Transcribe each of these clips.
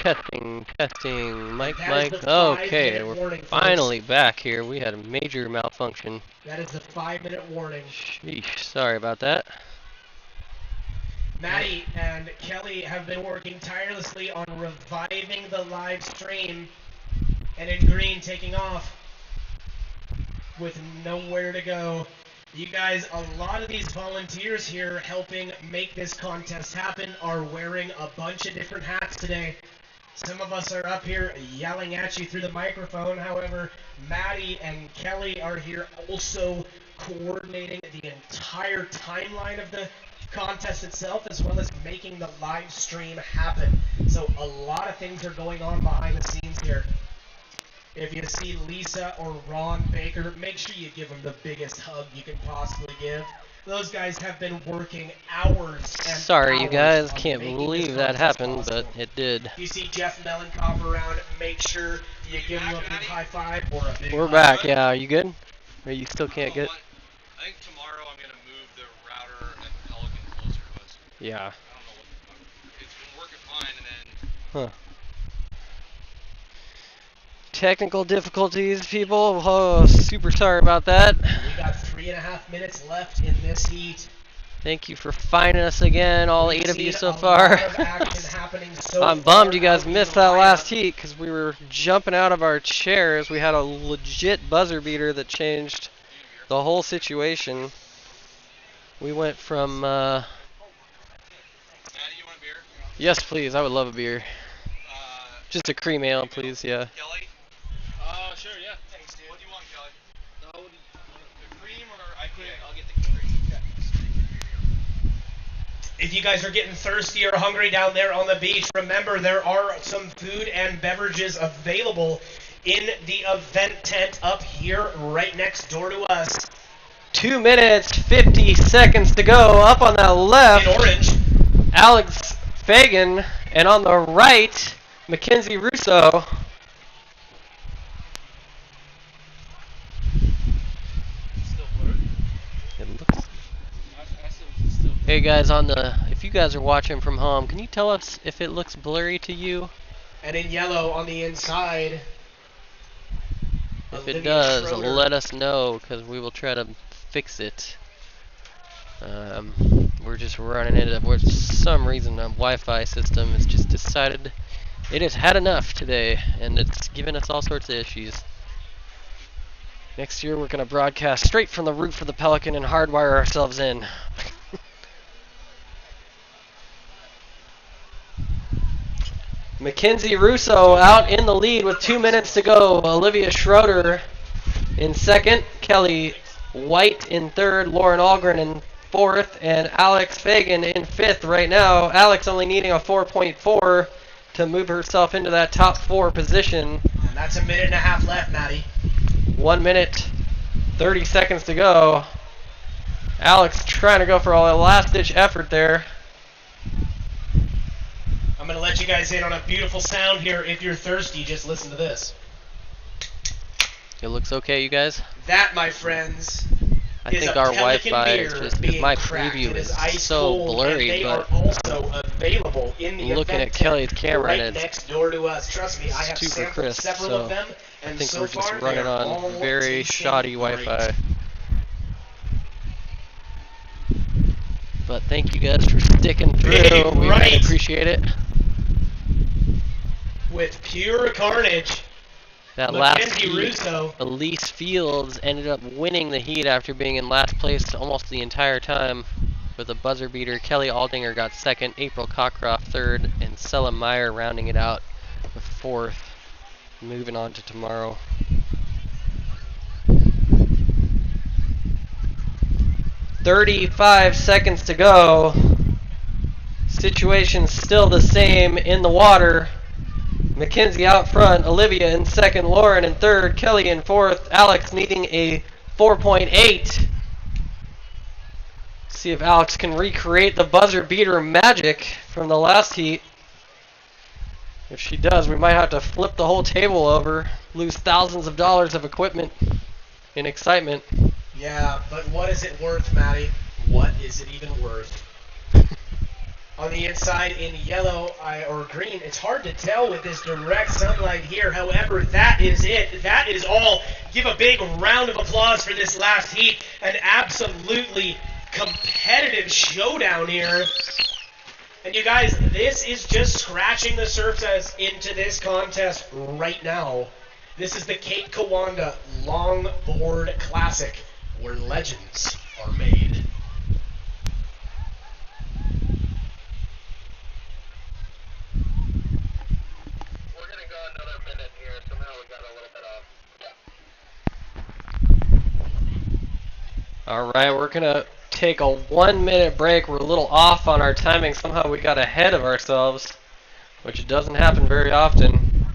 Testing, testing, mic. That is the Okay, 5-minute we're warning, finally folks. back here. We had a major malfunction. That is the 5-minute warning. Sheesh, sorry about that. Maddie and Kelly have been working tirelessly on reviving the live stream, and in green taking off with nowhere to go. You guys, a lot of these volunteers here helping make this contest happen are wearing a bunch of different hats today. Some of us are up here yelling at you through the microphone. However, Maddie and Kelly are here also coordinating the entire timeline of the contest itself, as well as making the live stream happen. So a lot of things are going on behind the scenes here. If you see Lisa or Ron Baker, make sure you give them the biggest hug you can possibly give. Those guys have been working hours and Sorry, hours you guys. on Can't making believe this that contest happened, possible. but it did. If you see Jeff Mellenkopf around, make sure you give him a big high five or a big We're hug. back. Yeah, are you good? Or you still can't get? I think tomorrow I'm going to move the router at Pelican closer to us. Yeah. I don't know what it's been working fine, and then Huh. Technical difficulties, people. Oh, super sorry about that. We got 3.5 minutes left in this heat. Thank you for finding us again, all 8 of you We've so seen a far. lot of action happening so I'm far bummed you guys out in missed the that last lineup. heat because we were jumping out of our chairs. We had a legit buzzer beater that changed the whole situation. We went from, Maddie, you want a beer? yes please, I would love a beer. Uh, Just a cream ale, please, yeah. Kelly? Sure, yeah. Thanks, dude. What do you want, Kelly? The cream or I'll get the cream. If you guys are getting thirsty or hungry down there on the beach, remember there are some food and beverages available in the event tent up here right next door to us. 2 minutes, 50 seconds to go. Up on that left, In orange, Alex Fagan, and on the right, Mackenzie Russo. Still blurred? It looks. I still Hey guys, if you guys are watching from home, can you tell us if it looks blurry to you? and in yellow on the inside. If it Olivia does, Schroeder. let us know because we will try to fix it. We're just running it. For some reason, the Wi-Fi system has just decided it has had enough today, and it's giving us all sorts of issues. Next year, we're going to broadcast straight from the roof of the Pelican and hardwire ourselves in. Mackenzie Russo out in the lead with 2 minutes to go. Olivia Schroeder in second. Kelly White in third. Lauren Algren in fourth. And Alex Fagan in fifth right now. Alex only needing a 4.4 to move herself into that top 4 position. And that's a minute and a half left, Maddie. 1 minute, 30 seconds to go. Alex trying to go for a last-ditch effort there. I'm going to let you guys in on a beautiful sound here. If you're thirsty, just listen to this. It looks okay, you guys? That, my friends, I is think a our Pelican Wi-Fi beer is just, being my cracked. preview It is ice so cold, blurry, and they but are also available in the looking event at Kelly's tent camera right and it's next door to us. Trust me, I have super sampled crisp, several so of them, I and think so we're just far running they are on all very tasting shoddy great. Wi-Fi. But thank you guys for sticking through. Big We really right. appreciate it. With pure carnage, That last Mackenzie heat, Russo. Elise Fields ended up winning the heat after being in last place almost the entire time with a buzzer beater. Kelly Aldinger got second, April Cockcroft third, and Sella Meyer rounding it out with fourth. Moving on to tomorrow. "35 seconds to go. Situation still the same in the water. Mackenzie out front, Olivia in second, Lauren in third, Kelly in fourth, Alex needing a 4.8. See if Alex can recreate the buzzer beater magic from the last heat. If she does, we might have to flip the whole table over, lose thousands of dollars of equipment in excitement. Yeah, but what is it worth, Maddie? What is it even worth? On the inside in yellow or green, it's hard to tell with this direct sunlight here. However, that is it. That is all. Give a big round of applause for this last heat. An absolutely competitive showdown here. And you guys, this is just scratching the surface into this contest right now. This is the Cape Kiwanda Longboard Classic, where legends are made. All right, we're going to take a 1 minute break. We're a little off on our timing. Somehow we got ahead of ourselves, which doesn't happen very often.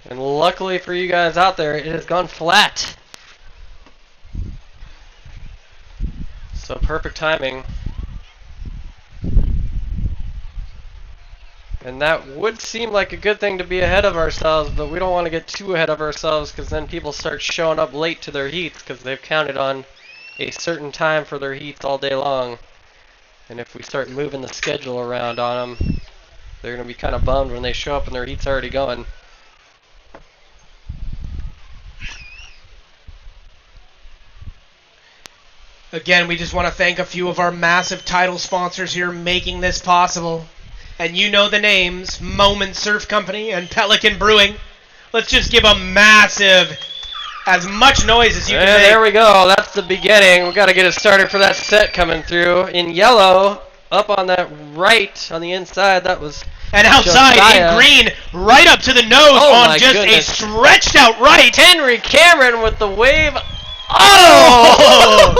And luckily for you guys out there, it has gone flat. So perfect timing. And that would seem like a good thing to be ahead of ourselves, but we don't want to get too ahead of ourselves because then people start showing up late to their heats because they've counted on a certain time for their heats all day long. And if we start moving the schedule around on them, they're going to be kind of bummed when they show up and their heat's already going. Again, we just want to thank a few of our massive title sponsors here making this possible. And you know the names, Moment Surf Company and Pelican Brewing. Let's just give a massive, as much noise as you can make. There we go. That's the beginning. We've got to get it started for that set coming through. In yellow, up on that right, on the inside, that was and outside Josiah. In green, right up to the nose on just goodness. A stretched out right. Henry Cameron with the wave. Oh!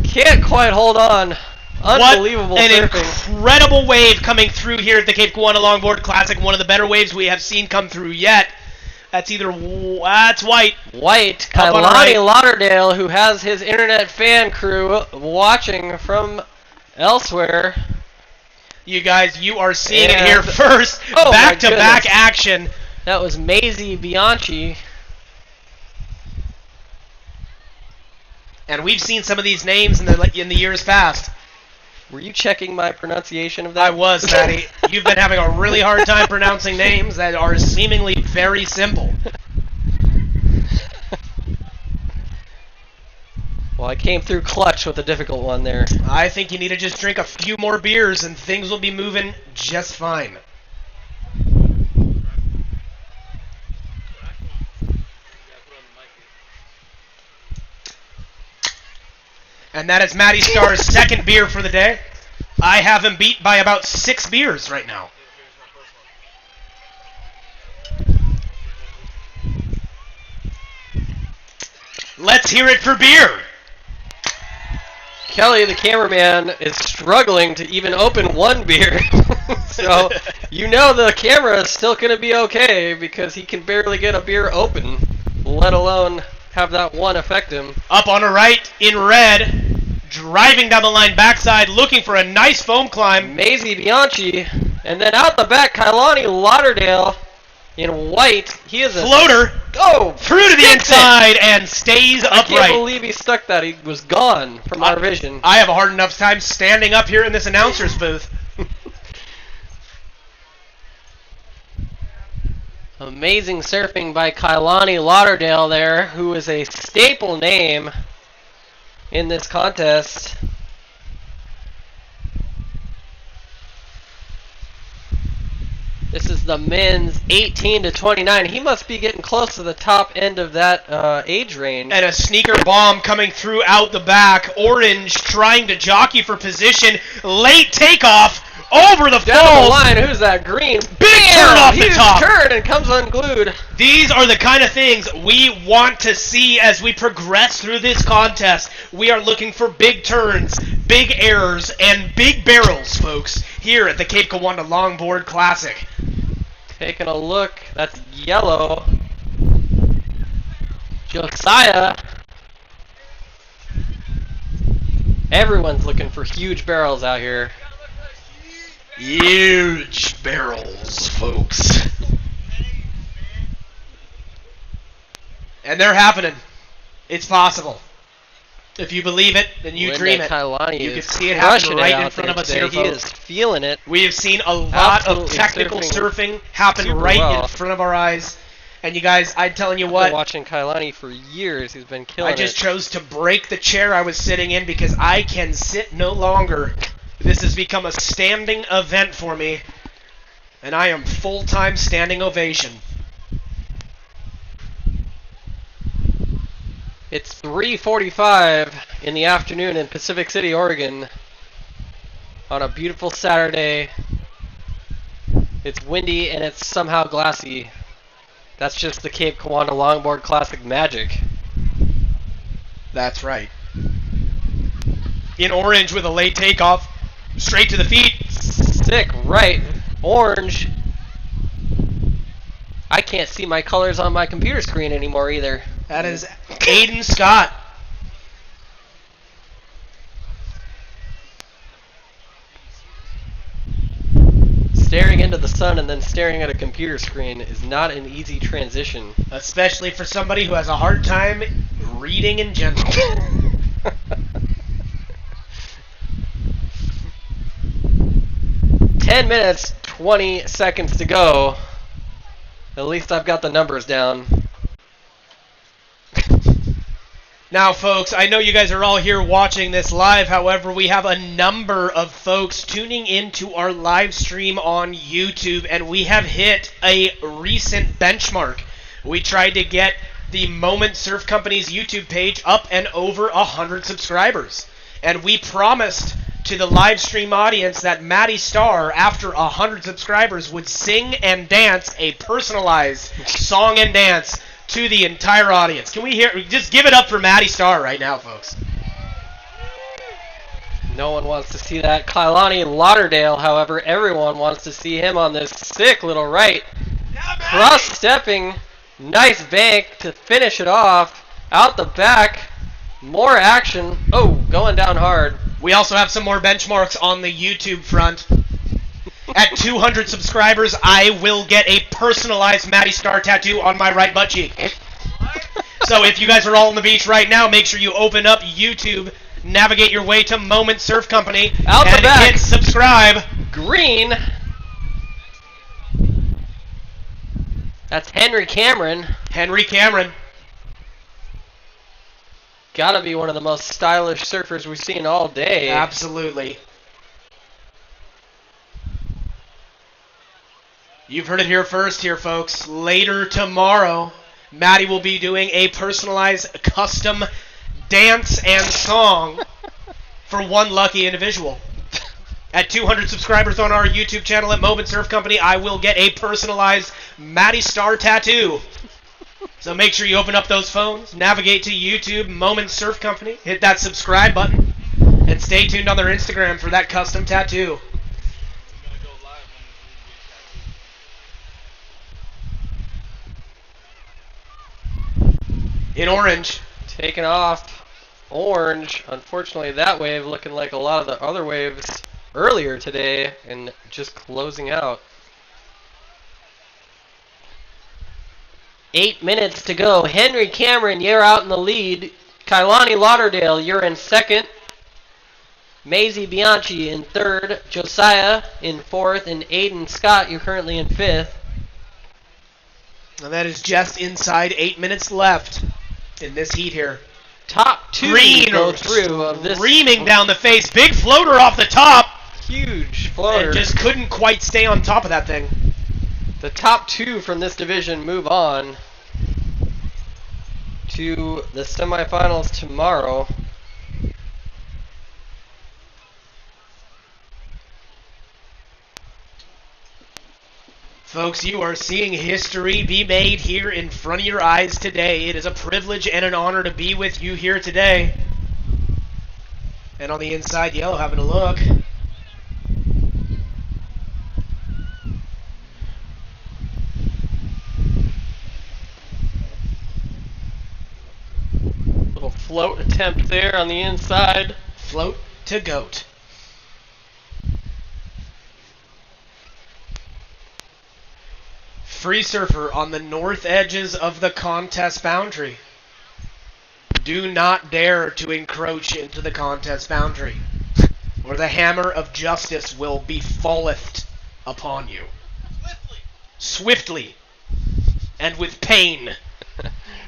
Can't quite hold on. Unbelievable what an surfing. Incredible wave coming through here at the Cape Kiwanda Longboard Classic. One of the better waves we have seen come through yet. That's that's White. White, Kailani Lauderdale, who has his internet fan crew watching from elsewhere. You guys, you are seeing it here first. Back-to-back action. That was Maisie Bianchi. And we've seen some of these names in the years past. Were you checking my pronunciation of that? I was, Matty. You've been having a really hard time pronouncing names that are seemingly very simple. Well, I came through clutch with a difficult one there. I think you need to just drink a few more beers and things will be moving just fine. And that is Matty Starr's second beer for the day. I have him beat by about 6 beers right now. Let's hear it for beer. Kelly, the cameraman, is struggling to even open one beer. So, you know the camera is still going to be okay because he can barely get a beer open, let alone have that one affect him. Up on the right in red, driving down the line backside, looking for a nice foam climb. Maisie Bianchi, and then out the back, Kailani Lauderdale in white. He is a floater. Through to the inside and stays upright. I can't believe he stuck that. He was gone from our vision. I have a hard enough time standing up here in this announcer's booth. Amazing surfing by Kailani Lauderdale there, who is a staple name in this contest. This is the men's 18 to 29. He must be getting close to the top end of that age range. And a sneaker bomb coming through out the back. Orange trying to jockey for position. Late takeoff over the down falls. The line. Who's that? Green. Big turn off the top. Huge turn and comes unglued. These are the kind of things we want to see as we progress through this contest. We are looking for big turns, big errors, and big barrels, folks, here at the Cape Kiwanda Longboard Classic. Taking a look, that's yellow. Josiah. Everyone's looking for huge barrels out here. Huge barrels, folks. And they're happening. It's possible. If you believe it, then you dream it. Kailani You can is see it happen crushing right it in out front there of us today. here, He folks. is feeling it. We have seen a lot of Absolutely technical surfing happen super right well. in front of our eyes. And you guys, I'm telling you I've what, been watching Kailani for years. He's been killing I just it. chose to break the chair I was sitting in because I can sit no longer. This has become a standing event for me, and I am full-time standing ovation. It's 3:45 in the afternoon in Pacific City, Oregon, on a beautiful Saturday. It's windy and it's somehow glassy. That's just the Cape Kiwanda Longboard Classic magic. That's right. In orange with a late takeoff, straight to the feet. Sick, right? Orange. I can't see my colors on my computer screen anymore either. That is Aiden Scott. Staring into the sun and then staring at a computer screen is not an easy transition. Especially for somebody who has a hard time reading in general. 10 minutes, 20 seconds to go. At least I've got the numbers down. Now, folks, I know you guys are all here watching this live. However, we have a number of folks tuning into our live stream on YouTube, and we have hit a recent benchmark. We tried to get the Moment Surf Company's YouTube page up and over 100 subscribers. And we promised to the live stream audience that Maddie Starr, after 100 subscribers, would sing and dance a personalized song and dance to the entire audience. Can we hear? Just give it up for Maddie Starr right now, folks. No one wants to see that. Kailani Lauderdale, however, everyone wants to see him on this sick little right. Cross-stepping, nice bank to finish it off. Out the back, more action. Oh, going down hard. We also have some more benchmarks on the YouTube front. At 200 subscribers, I will get a personalized Maddie Starr tattoo on my right butt cheek. So if you guys are all on the beach right now, make sure you open up YouTube, navigate your way to Moment Surf Company, Out the and back. hit subscribe. Green. That's Henry Cameron. Henry Cameron. Gotta be one of the most stylish surfers we've seen all day. Absolutely. You've heard it here first here, folks. Later tomorrow, Maddie will be doing a personalized custom dance and song for one lucky individual. At 200 subscribers on our YouTube channel at Moment Surf Company, I will get a personalized Maddie Starr tattoo. So make sure you open up those phones, navigate to YouTube, Moment Surf Company, hit that subscribe button, and stay tuned on their Instagram for that custom tattoo. In orange. Taking off orange. Unfortunately, that wave looking like a lot of the other waves earlier today and just closing out. 8 minutes to go. Henry Cameron, you're out in the lead. Kailani Lauderdale, you're in second. Maisie Bianchi in third. Josiah in fourth. And Aiden Scott, you're currently in fifth. And that is just inside 8 minutes left in this heat here. Top two Green go through of this streaming down the face. Big floater off the top. huge floater. And just couldn't quite stay on top of that thing. The top two from this division move on to the semifinals tomorrow. Folks, you are seeing history be made here in front of your eyes today. It is a privilege and an honor to be with you here today. And on the inside, yellow, having a look. Little float attempt there on the inside. Float to goat. Free surfer on the north edges of the contest boundary. Do not dare to encroach into the contest boundary, or the hammer of justice will be falleth upon you. Swiftly. And with pain.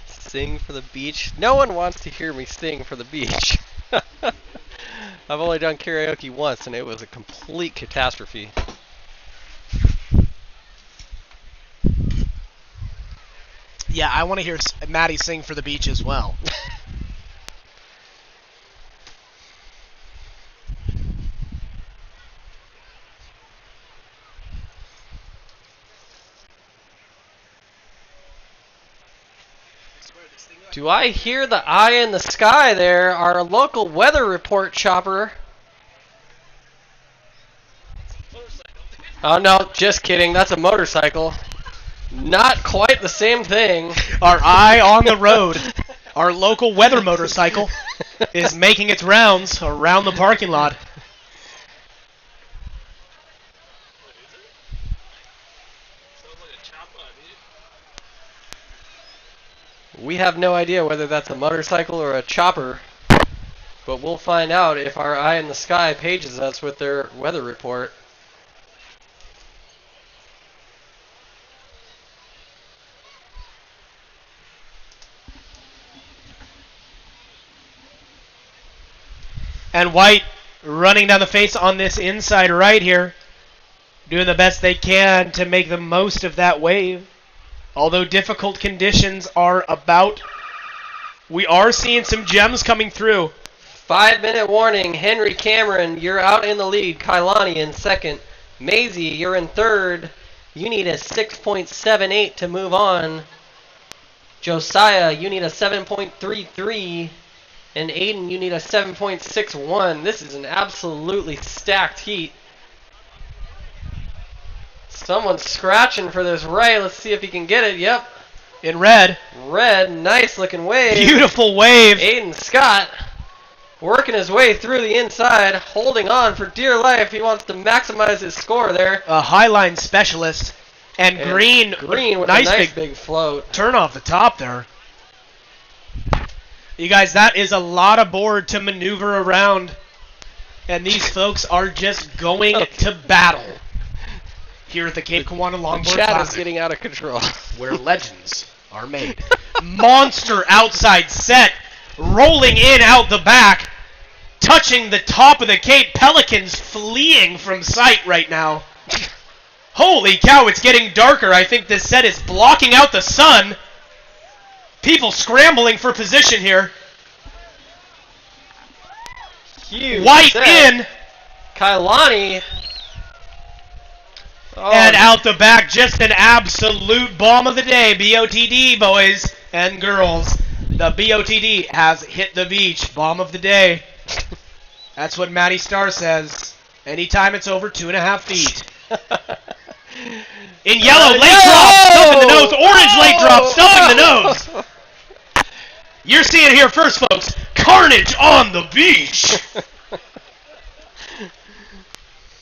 Sing for the beach. No one wants to hear me sing for the beach. I've only done karaoke once, and it was a complete catastrophe. Yeah, I want to hear Maddie sing for the beach as well. Do I hear the eye in the sky there? Our local weather report chopper. Oh no, just kidding. That's a motorcycle. Not quite the same thing. Our eye on the road. Our local weather motorcycle is making its rounds around the parking lot. We have no idea whether that's a motorcycle or a chopper, but we'll find out if our eye in the sky pages us with their weather report. And White running down the face on this inside right here, doing the best they can to make the most of that wave. Although difficult conditions are about, we are seeing some gems coming through. 5-minute warning. Henry Cameron, you're out in the lead. Kailani in second. Maisie, you're in third. You need a 6.78 to move on. Josiah, you need a 7.33. And Aiden, you need a 7.61. This is an absolutely stacked heat. Someone's scratching for this right. Let's see if he can get it. Yep. In red. Red. Nice looking wave. Beautiful wave. Aiden Scott working his way through the inside, holding on for dear life. He wants to maximize his score there. A highline specialist. And Green with a nice big float. Turn off the top there. You guys, that is a lot of board to maneuver around. And these folks are just going to battle here at the Cape Kiwanis Longboard Chat Classic, is getting out of control. where legends are made. Monster outside set, rolling in out the back, touching the top of the Cape. Pelicans fleeing from sight right now. Holy cow, it's getting darker. I think this set is blocking out the sun. People scrambling for position here. Huge White set. in. Kailani. Oh, And out the back, just an absolute bomb of the day. BOTD, boys and girls. The BOTD has hit the beach. Bomb of the day. That's what Matty Starr says. Anytime it's over 2.5 feet. In yellow, late drop, stuff in the nose. Orange late drop, stuff in the nose. You're seeing it here first, folks. Carnage on the beach.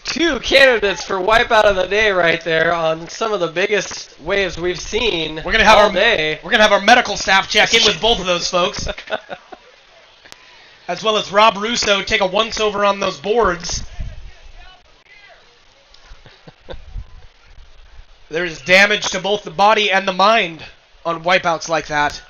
Two candidates for wipeout of the day right there on some of the biggest waves we've seen We're gonna have all our day. We're gonna have our medical staff check in with both of those folks, as well as Rob Russo take a once-over on those boards. There's damage to both the body and the mind on wipeouts like that.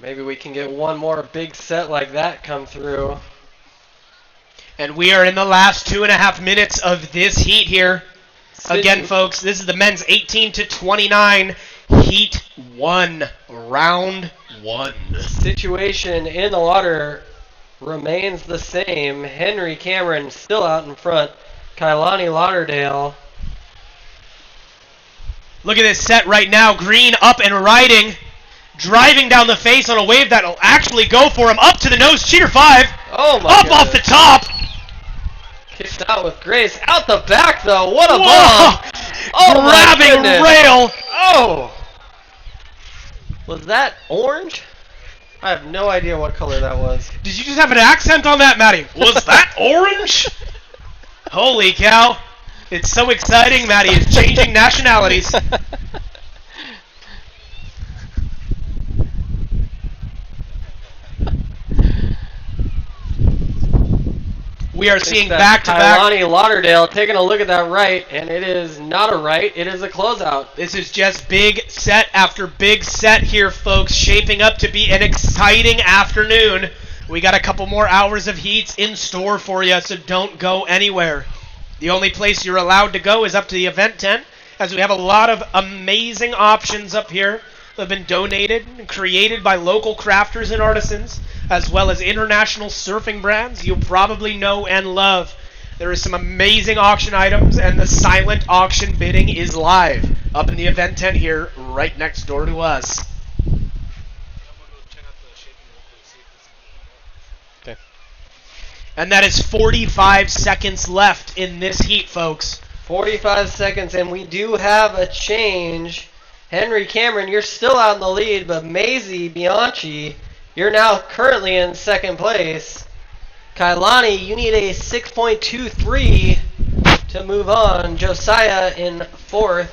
Maybe we can get one more big set like that come through. And we are in the last 2.5 minutes of this heat here. Again, folks, this is the men's 18 to 29 Heat 1, Round 1. Situation in the water remains the same. Henry Cameron still out in front. Kailani Lauderdale. Look at this set right now. Green up and riding. Driving down the face on a wave that'll actually go for him. Up to the nose. Cheater 5. Oh my Up goodness. off the top. Kicked out with grace. Out the back though. What a Whoa. bomb. Oh my Grabbing goodness. rail. Oh. Was that orange? I have no idea what color that was. Did you just have an accent on that, Matty? Was that orange? Holy cow. It's so exciting, Matty is changing nationalities. We are seeing back-to-back. Kailani Lauderdale taking a look at that right, and it is not a right. It is a closeout. This is just big set after big set here, folks. Shaping up to be an exciting afternoon. We got a couple more hours of heats in store for you, so don't go anywhere. The only place you're allowed to go is up to the event tent, as we have a lot of amazing options up here that have been donated and created by local crafters and artisans, as well as international surfing brands you'll probably know and love. There is some amazing auction items, and the silent auction bidding is live up in the event tent here, right next door to us. Okay. And that is 45 seconds left in this heat, folks. 45 seconds, and we do have a change. Henry Cameron, you're still out in the lead, but Maisie Bianchi, you're now currently in second place. Kailani, you need a 6.23 to move on. Josiah in fourth.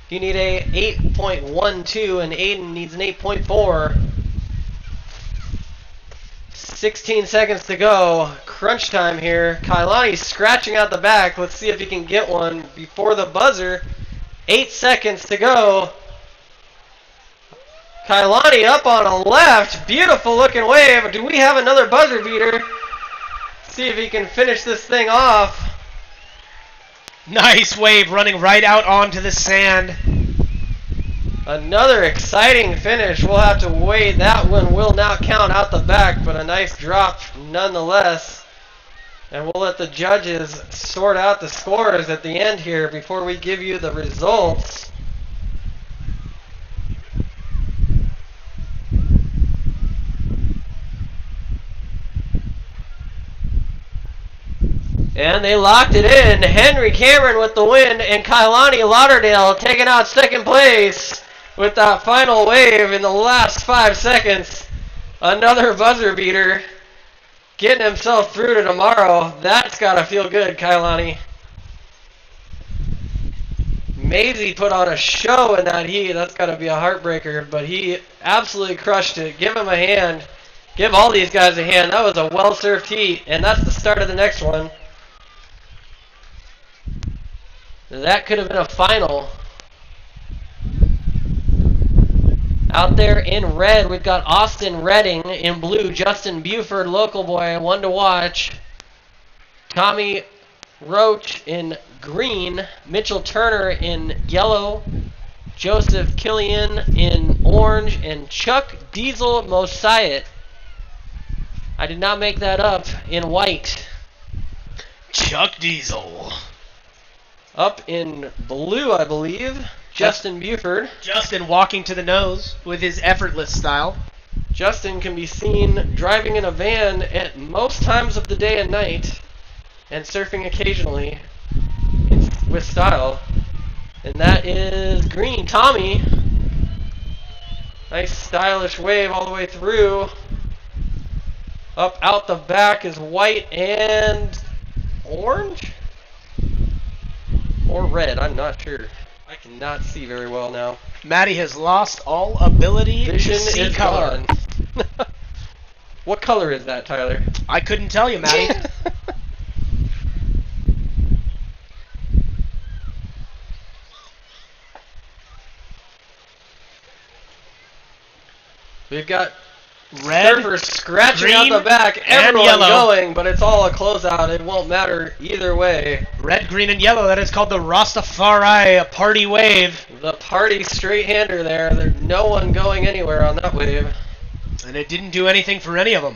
You need a 8.12, and Aiden needs an 8.4. 16 seconds to go. Crunch time here. Kailani scratching out the back. Let's see if he can get one before the buzzer. 8 seconds to go. Kailani up on a left. Beautiful looking wave. Do we have another buzzer beater? See if he can finish this thing off. Nice wave running right out onto the sand. Another exciting finish. We'll have to wait. That one will not count out the back, but a nice drop nonetheless. And we'll let the judges sort out the scores at the end here before we give you the results. And they locked it in. Henry Cameron with the win, and Kailani Lauderdale taking out second place with that final wave in the last 5 seconds. Another buzzer beater. Getting himself through to tomorrow. That's got to feel good, Kailani. Maisie put on a show in that heat. That's got to be a heartbreaker, but he absolutely crushed it. Give him a hand. Give all these guys a hand. That was a well-served heat, and that's the start of the next one. That could have been a final. Out there in red, we've got Austin Redding. In blue, Justin Buford, local boy, one to watch. Tommy Roach in green. Mitchell Turner in yellow. Joseph Killian in orange. And Chuck Diesel Mosiah. I did not make that up, in white. Chuck Diesel. Up in blue, I believe, Justin Buford. Justin walking to the nose with his effortless style. Justin can be seen driving in a van at most times of the day and night, and surfing occasionally with style. And that is green. Tommy. Nice stylish wave all the way through. Up out the back is white and orange? Or red, I'm not sure. I cannot see very well now. Matty has lost all ability Vision to see is color. gone. What color is that, Tyler? I couldn't tell you, Matty. We've got Red, surfers scratching green, out the back, and everyone yellow. going, but it's all a closeout. It won't matter either way. Red, green, and yellow. That is called the Rastafari Party Wave. The party straight-hander there. There's no one going anywhere on that wave. And it didn't do anything for any of them.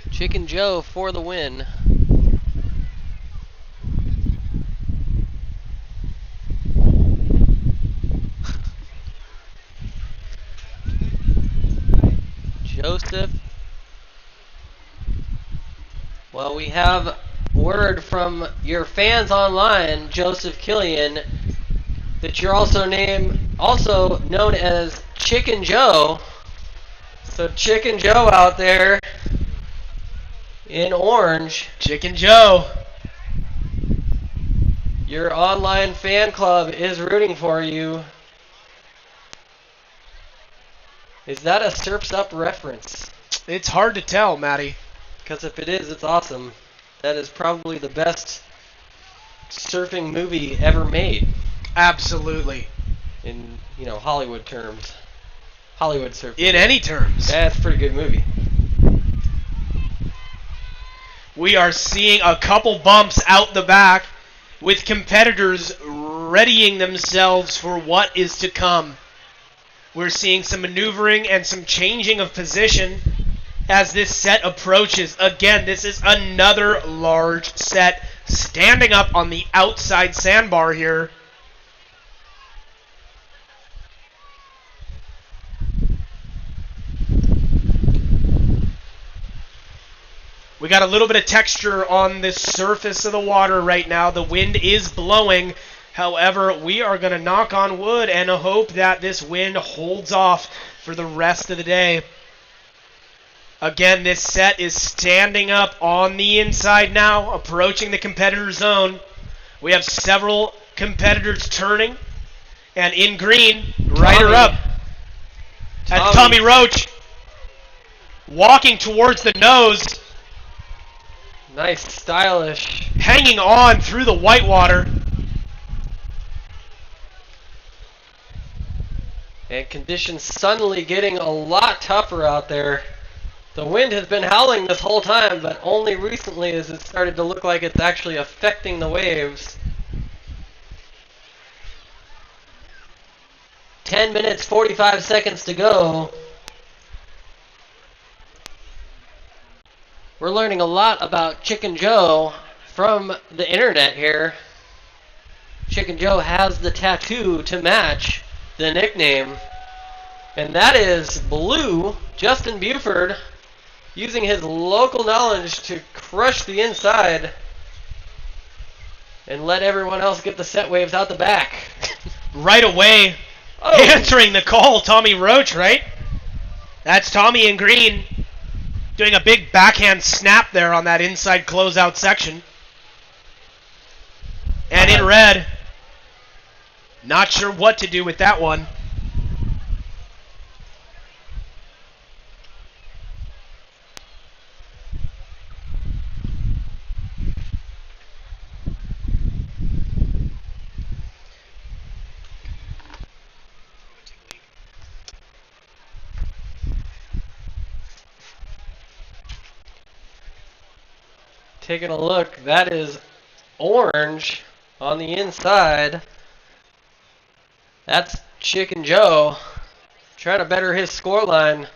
Chicken Joe for the win. Joseph. Well, we have word from your fans online. Joseph Killian that you're also known as Chicken Joe. So Chicken Joe out there in orange. Chicken Joe. Your online fan club is rooting for you. Is that a Surf's Up reference? It's hard to tell, Matty. Because if it is, it's awesome. That is probably the best surfing movie ever made. Absolutely. In, Hollywood terms. Hollywood surfing. In any terms. That's a pretty good movie. We are seeing a couple bumps out the back with competitors readying themselves for what is to come. We're seeing some maneuvering and some changing of position as this set approaches. Again, this is another large set standing up on the outside sandbar here. We got a little bit of texture on the surface of the water right now. The wind is blowing. However, we are going to knock on wood and hope that this wind holds off for the rest of the day. Again, this set is standing up on the inside now, approaching the competitor zone. We have several competitors turning. And in green, rider up. That's Tommy Roach walking towards the nose. Nice, stylish. Hanging on through the whitewater. And conditions suddenly getting a lot tougher out there. The wind has been howling this whole time, but only recently has it started to look like it's actually affecting the waves. 10 minutes, 45 seconds to go. We're learning a lot about Chicken Joe from the internet here. Chicken Joe has the tattoo to match the nickname, and that is blue. Justin Buford using his local knowledge to crush the inside and let everyone else get the set waves out the back. Right away, answering the call, Tommy Roach, right? That's Tommy in green doing a big backhand snap there on that inside closeout section. And in red, not sure what to do with that one. Taking a look, that is orange on the inside. That's Chicken Joe trying to better his scoreline.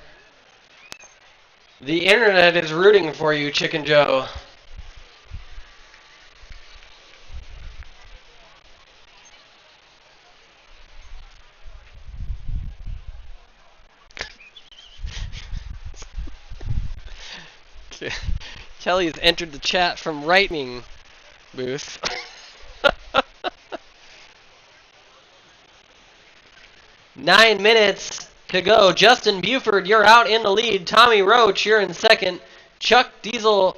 The internet is rooting for you, Chicken Joe. Kelly has entered the chat from Lightning Booth. 9 minutes to go. Justin Buford, you're out in the lead. Tommy Roach, you're in second. Chuck Diesel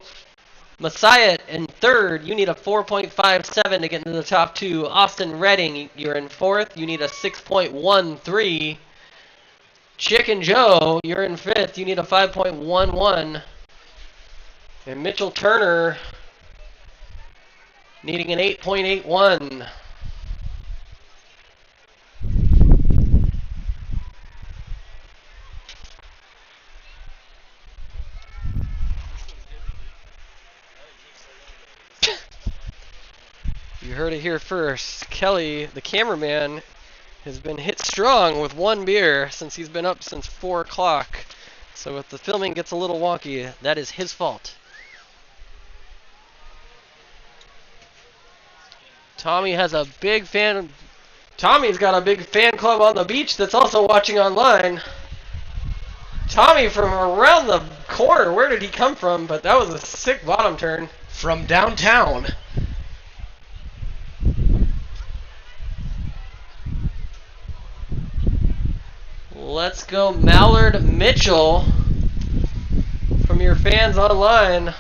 Messiah in third. You need a 4.57 to get into the top two. Austin Redding, you're in fourth. You need a 6.13. Chicken Joe, you're in fifth. You need a 5.11. And Mitchell Turner needing an 8.81. You heard it here first. Kelly, the cameraman, has been hit strong with one beer since he's been up since 4 o'clock. So if the filming gets a little wonky, that is his fault. Tommy's got a big fan club on the beach that's also watching online. Tommy from around the corner. Where did he come from? But that was a sick bottom turn. From downtown. Let's go Mallard Mitchell from your fans online.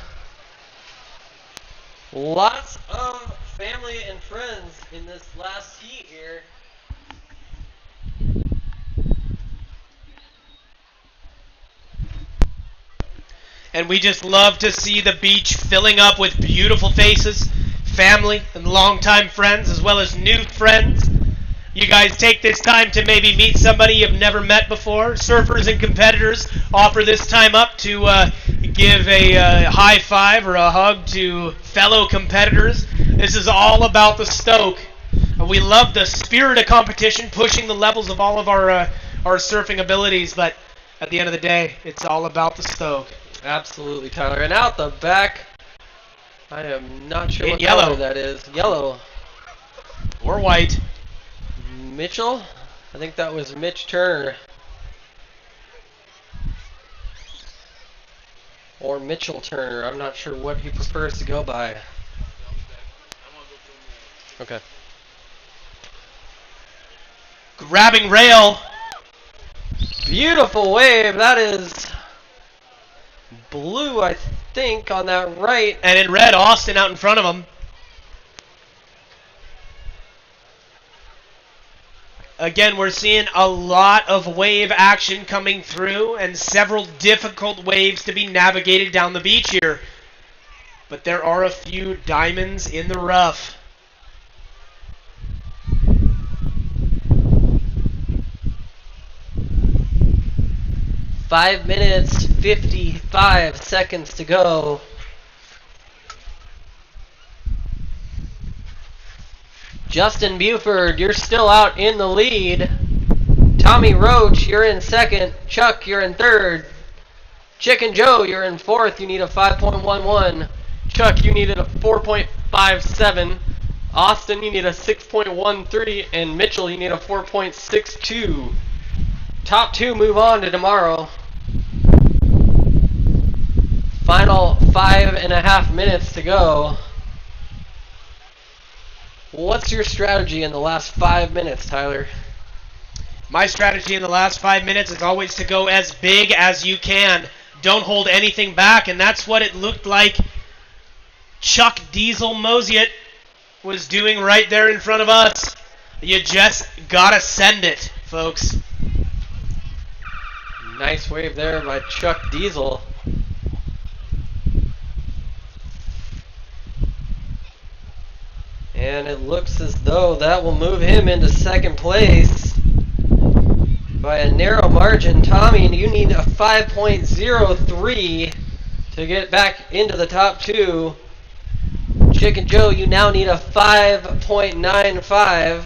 Lots of family and friends in this last heat here. And we just love to see the beach filling up with beautiful faces, family and longtime friends, as well as new friends. You guys take this time to maybe meet somebody you've never met before. Surfers and competitors offer this time up to give a high five or a hug to fellow competitors. This is all about the stoke. We love the spirit of competition, pushing the levels of all of our surfing abilities, but at the end of the day, it's all about the stoke. Absolutely, Tyler. And out the back, I am not sure what yellow color that is. Yellow. Or white. Mitchell? I think that was Mitch Turner. Or Mitchell Turner. I'm not sure what he prefers to go by. Okay. Grabbing rail. Beautiful wave. That is blue, I think, on that right. And in red, Austin out in front of him. Again, we're seeing a lot of wave action coming through and several difficult waves to be navigated down the beach here. But there are a few diamonds in the rough. Five minutes, 55 seconds to go. Justin Buford, you're still out in the lead. Tommy Roach, you're in second. Chuck, you're in third. Chicken Joe, you're in fourth. You need a 5.11. Chuck, you needed a 4.57. Austin, you need a 6.13. And Mitchell, you need a 4.62. Top two move on to tomorrow. Final 5.5 minutes to go. What's your strategy in the last 5 minutes, Tyler? My strategy in the last 5 minutes is always to go as big as you can. Don't hold anything back, and that's what it looked like Chuck Diesel Mosiet was doing right there in front of us. You just gotta send it, folks. Nice wave there by Chuck Diesel. And it looks as though that will move him into second place by a narrow margin. Tommy, you need a 5.03 to get back into the top two. Chicken Joe, you now need a 5.95.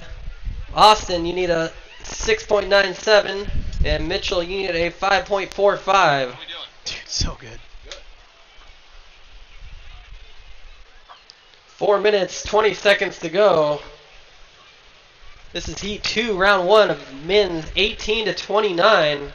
Austin, you need a 6.97. And Mitchell, you need a 5.45. How we doing? Dude, so good. 4 minutes, 20 seconds to go. This is Heat 2, Round 1 of men's 18 to 29.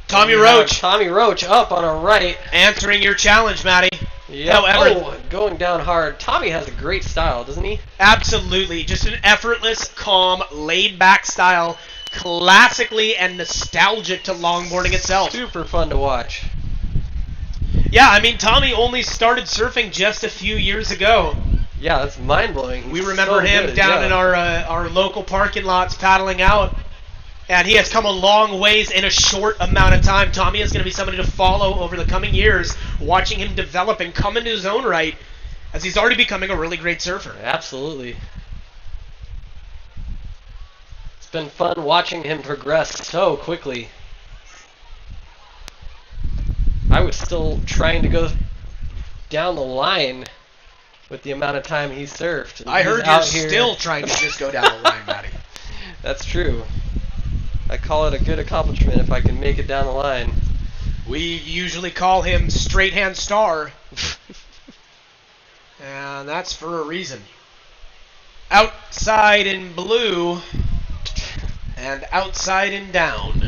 Tommy Roach. Tommy Roach up on a right. Answering your challenge, Matty. Yep. However, going down hard. Tommy has a great style, doesn't he? Absolutely. Just an effortless, calm, laid-back style. Classically and nostalgic to longboarding itself. Super fun to watch. Yeah, I mean, Tommy only started surfing just a few years ago. Yeah, that's mind-blowing. We remember him down in our local parking lots paddling out. And he has come a long ways in a short amount of time. Tommy is going to be somebody to follow over the coming years, watching him develop and come into his own right, as he's already becoming a really great surfer. Absolutely. It's been fun watching him progress so quickly. I was still trying to go down the line with the amount of time he surfed. I heard you're still trying to just go down the line, Matty. That's true. I call it a good accomplishment if I can make it down the line. We usually call him Straight Hand Star. And that's for a reason. Outside in blue and outside in down.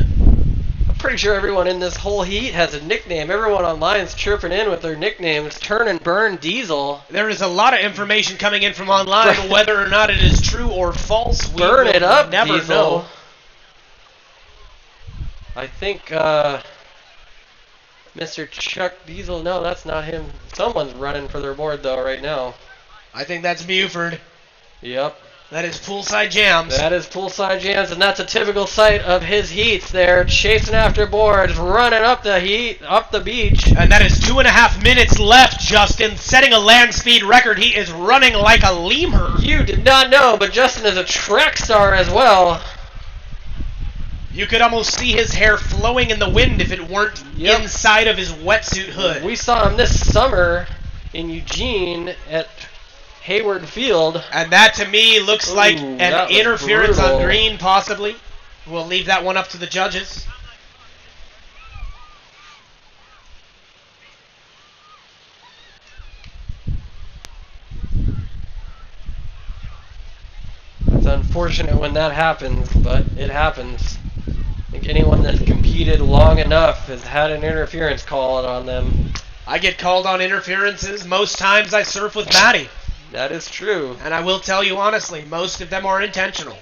I'm pretty sure everyone in this whole heat has a nickname. Everyone online is chirping in with their nicknames. Turn and Burn Diesel. There is a lot of information coming in from online, whether or not it is true or false. Burn it up, never Diesel. know. I think Mr. Chuck Diesel, no, that's not him. Someone's running for their board, though, right now. I think that's Buford. Yep. That is poolside jams. That is poolside jams, and that's a typical sight of his heats there, chasing after boards, running up the beach. And that is 2.5 minutes left, Justin, setting a land speed record. He is running like a lemur. You did not know, but Justin is a track star as well. You could almost see his hair flowing in the wind if it weren't inside of his wetsuit hood. We saw him this summer in Eugene at Hayward Field. And that to me looks like an interference brutal. on green, possibly. We'll leave that one up to the judges. It's unfortunate when that happens, but it happens. I think anyone that's competed long enough has had an interference called on them. I get called on interferences most times I surf with Maddie. That is true. And I will tell you honestly, most of them are intentional.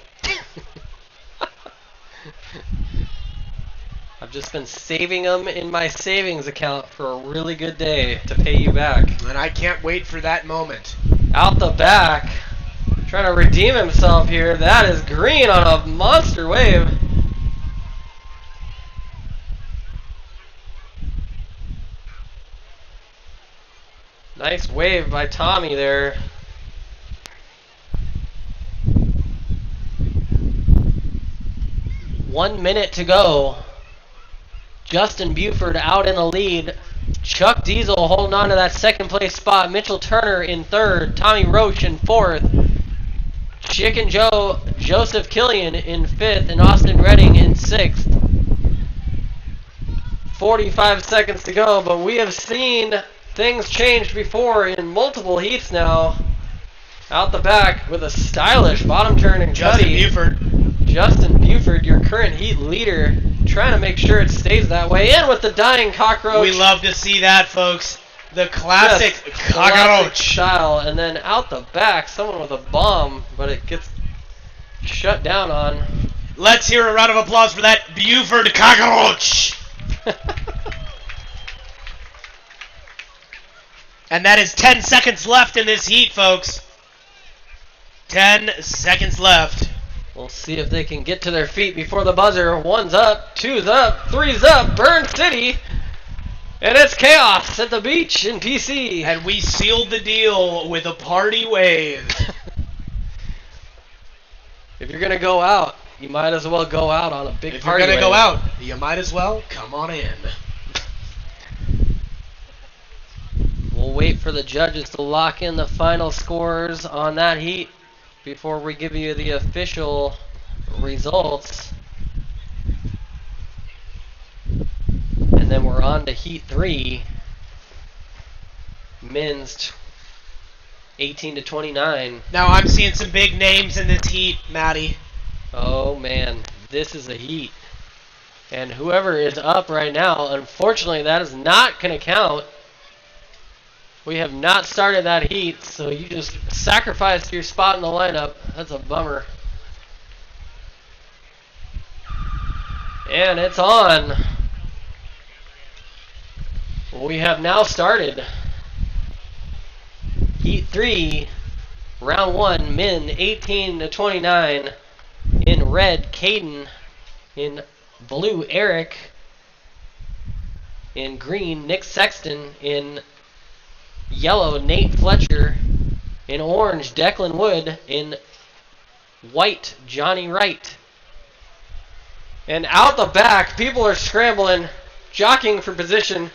I've just been saving them in my savings account for a really good day to pay you back. And I can't wait for that moment. Out the back, trying to redeem himself here. That is green on a monster wave. Nice wave by Tommy there. One minute to go. Justin Buford out in the lead. Chuck Diesel holding on to that second place spot. Mitchell Turner in third. Tommy Roach in fourth. Chicken Joe Joseph Killian in fifth. And Austin Redding in sixth. 45 seconds to go, but we have seen things change before in multiple heats now. Out the back with a stylish bottom turn and Justin cutty. Buford. Justin Buford, your current heat leader, trying to make sure it stays that way. In with the dying cockroach. We love to see that, folks. The classic Classic cockroach. style. And then out the back, someone with a bomb, but it gets shut down on. Let's hear a round of applause for that Buford cockroach. And that is 10 seconds left in this heat, folks. 10 seconds left. We'll see if they can get to their feet before the buzzer. One's up, two's up, three's up. Burn City. And it's chaos at the beach in PC. And we sealed the deal with a party wave. If you're going to go out, you might as well go out on a big If party you're going to wave. go out, you might as well come on in. We'll wait for the judges to lock in the final scores on that heat before we give you the official results. And then we're on to heat 3. Men's 18 to 29. Now I'm seeing some big names in this heat, Maddie. Oh man, this is a heat. And whoever is up right now, unfortunately that is not going to count. We have not started that heat, so you just sacrificed your spot in the lineup. That's a bummer. And it's on. We have now started Heat 3, Round 1, men 18 to 29. In red, Caden. In blue, Eric. In green, Nick Sexton. In yellow, Nate Fletcher. In orange, Declan Wood. In white, Johnny Wright. And out the back, people are scrambling, jockeying for position.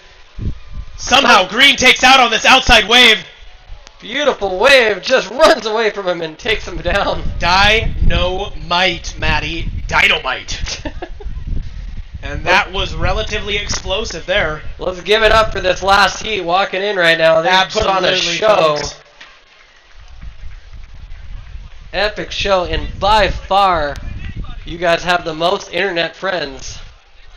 Somehow green takes out on this outside wave. Beautiful wave, just runs away from him and takes him down. Dynamite, Maddie. Dynamite. And that was relatively explosive there. Let's give it up for this last heat walking in right now. They put on a Absolutely, show. folks. Epic show, and by far, you guys have the most internet friends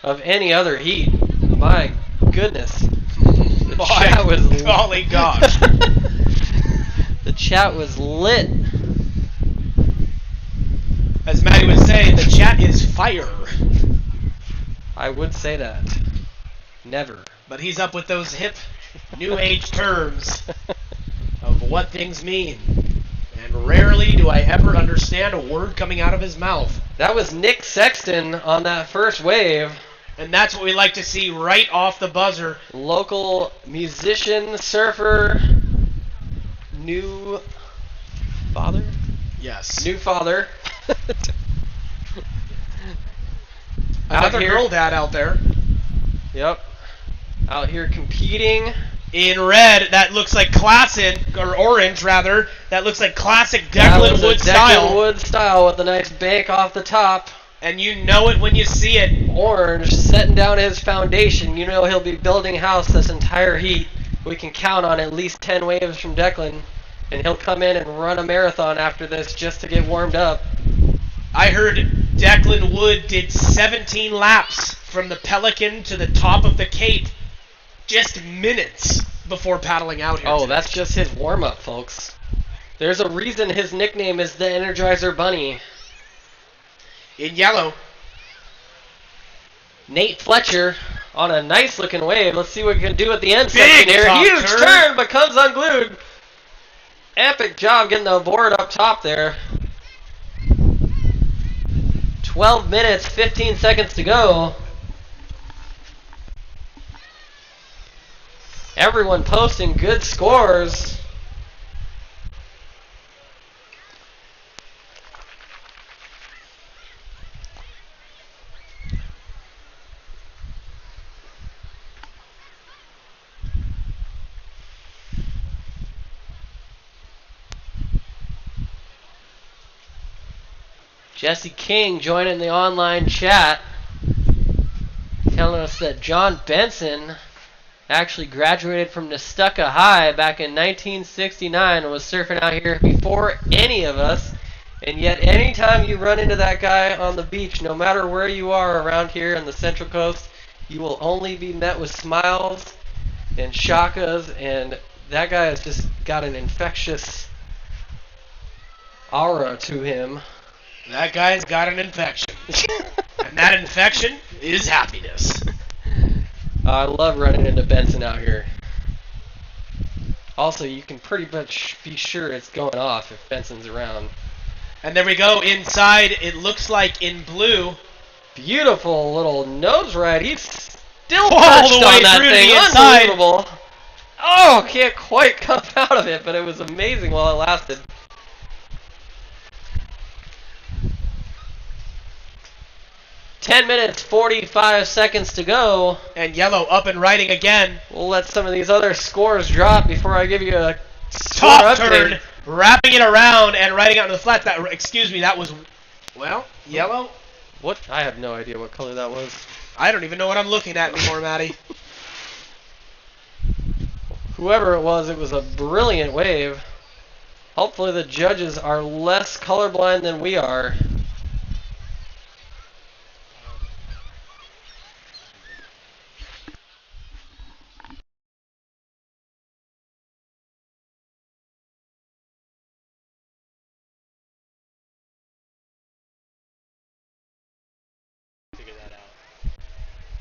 of any other heat. My goodness. The chat was golly gosh. The chat was lit. As Maddie was saying, the chat is fire. I would say that. Never. But he's up with those hip, new age terms of what things mean. And rarely do I ever understand a word coming out of his mouth. That was Nick Sexton on that first wave. And that's what we like to see right off the buzzer. Local musician, surfer, new father? Yes. New father. Another girl dad out there. Yep. Out here competing. In red, that looks like classic, or orange rather, that looks like classic Declan Wood style. Declan Wood style with a nice bank off the top. And you know it when you see it. Orange setting down his foundation. You know he'll be building house this entire heat. We can count on at least 10 waves from Declan. And he'll come in and run a marathon after this just to get warmed up. I heard Declan Wood did 17 laps from the Pelican to the top of the Cape. Just minutes before paddling out here. Oh, today. that's just his warm-up, folks. There's a reason his nickname is the Energizer Bunny. In yellow. Nate Fletcher on a nice-looking wave. Let's see what he can do at the end Big section here. top Huge turn. turn, but comes unglued. Epic job getting the board up top there. 12 minutes, 15 seconds to go. Everyone posting good scores. Jesse King joining the online chat, telling us that John Benson actually graduated from Nestucca High back in 1969 and was surfing out here before any of us. And yet anytime you run into that guy on the beach, no matter where you are around here on the Central Coast, you will only be met with smiles and shakas, and that guy has just got an infectious aura to him. That guy's got an infection. And that infection is happiness. I love running into Benson out here. Also, you can pretty much be sure it's going off if Benson's around. And there we go inside. It looks like in blue. Beautiful little nose ride. He's still All perched the way on that through to thing. the inside. Unbelievable. Oh, can't quite come out of it, but it was amazing while it lasted. Ten minutes, 45 seconds to go. And yellow up and riding again. We'll let some of these other scores drop before I give you a Top score turn, update. wrapping it around and riding out to the flat. That, excuse me, that was, well, yellow. What? I have no idea what color that was. I don't even know what I'm looking at anymore, Matty. Whoever it was a brilliant wave. Hopefully the judges are less colorblind than we are.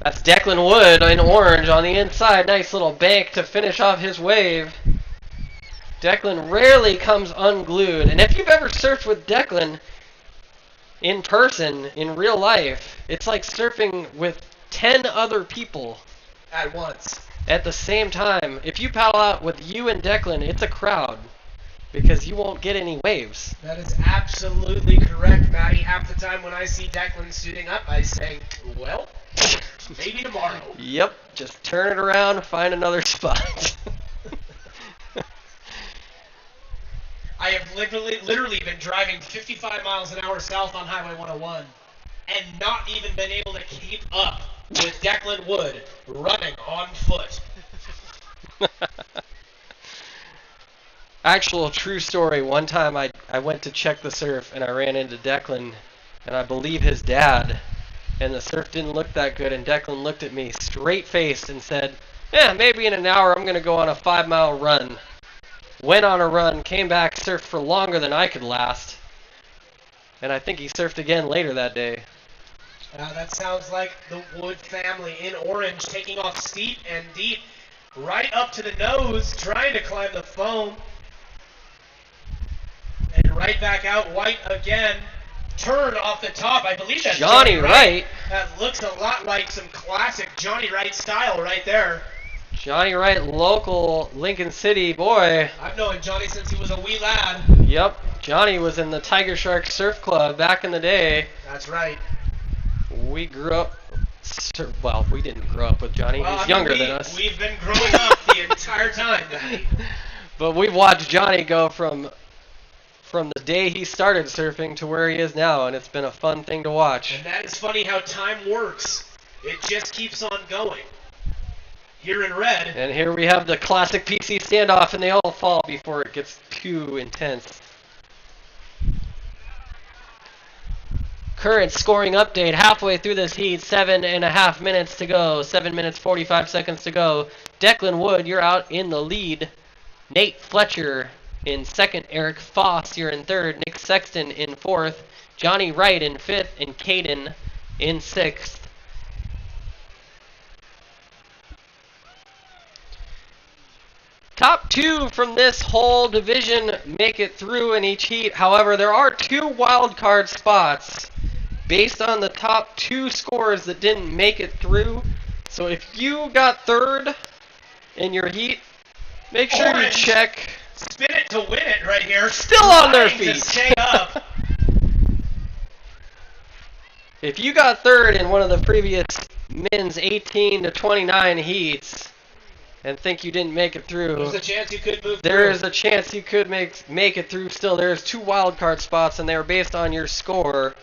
That's Declan Wood in orange on the inside. Nice little bank to finish off his wave. Declan rarely comes unglued. And if you've ever surfed with Declan in person, in real life, it's like surfing with 10 other people At once. at the same time. If you paddle out with you and Declan, it's a crowd because you won't get any waves. That is absolutely correct, Matty. Half the time when I see Declan suiting up, I say, well, maybe tomorrow. Yep, just turn it around, find another spot. I have literally been driving 55 miles an hour south on Highway 101 and not even been able to keep up with Declan Wood running on foot. Actual true story, one time I went to check the surf and I ran into Declan and I believe his dad, and the surf didn't look that good, and Declan looked at me straight-faced and said, yeah, maybe in an hour I'm going to go on a 5-mile run. Went on a run, came back, surfed for longer than I could last, and I think he surfed again later that day. That sounds like the Wood family in orange, taking off steep and deep, right up to the nose, trying to climb the foam. And right back out, White again. Turn off the top. I believe that's Johnny Wright. That looks a lot like some classic Johnny Wright style right there. Johnny Wright, local Lincoln City boy. I've known Johnny since he was a wee lad. Yep, Johnny was in the Tiger Shark Surf Club back in the day. That's right. We grew up, well, we didn't grow up with Johnny. He's younger than us. We've been growing up the entire time, Daddy. But we've watched Johnny go from the day he started surfing to where he is now, and it's been a fun thing to watch. And that is funny how time works. It just keeps on going. Here in red. And here we have the classic PC standoff, and they all fall before it gets too intense. Current scoring update halfway through this heat, 7.5 minutes to go, 7 minutes 45 seconds to go. Declan Wood, you're out in the lead. Nate Fletcher in second, Eric Foss, you're in third, Nick Sexton in fourth, Johnny Wright in fifth, and Caden in sixth. Top two from this whole division make it through in each heat. However, there are 2 wildcard spots based on the top 2 scores that didn't make it through. So if you got third in your heat, make sure you check. Spin it to win it right here. Still on their Trying feet. To stay up. If you got third in one of the previous men's 18 to 29 heats and think you didn't make it through, There's a chance you could move there through. is a chance you could make it through still. There's 2 wildcard spots, and they are based on your score.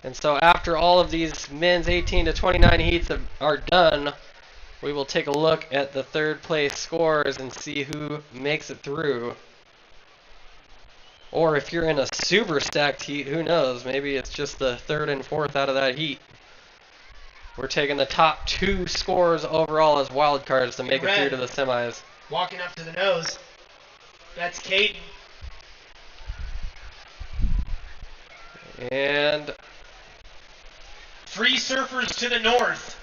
And so after all of these men's 18 to 29 heats are done, we will take a look at the third place scores and see who makes it through. Or if you're in a super stacked heat, who knows? Maybe it's just the third and fourth out of that heat. We're taking the top 2 scores overall as wild cards to make it through to the semis. Walking up to the nose. That's Caden. And Free surfers to the north.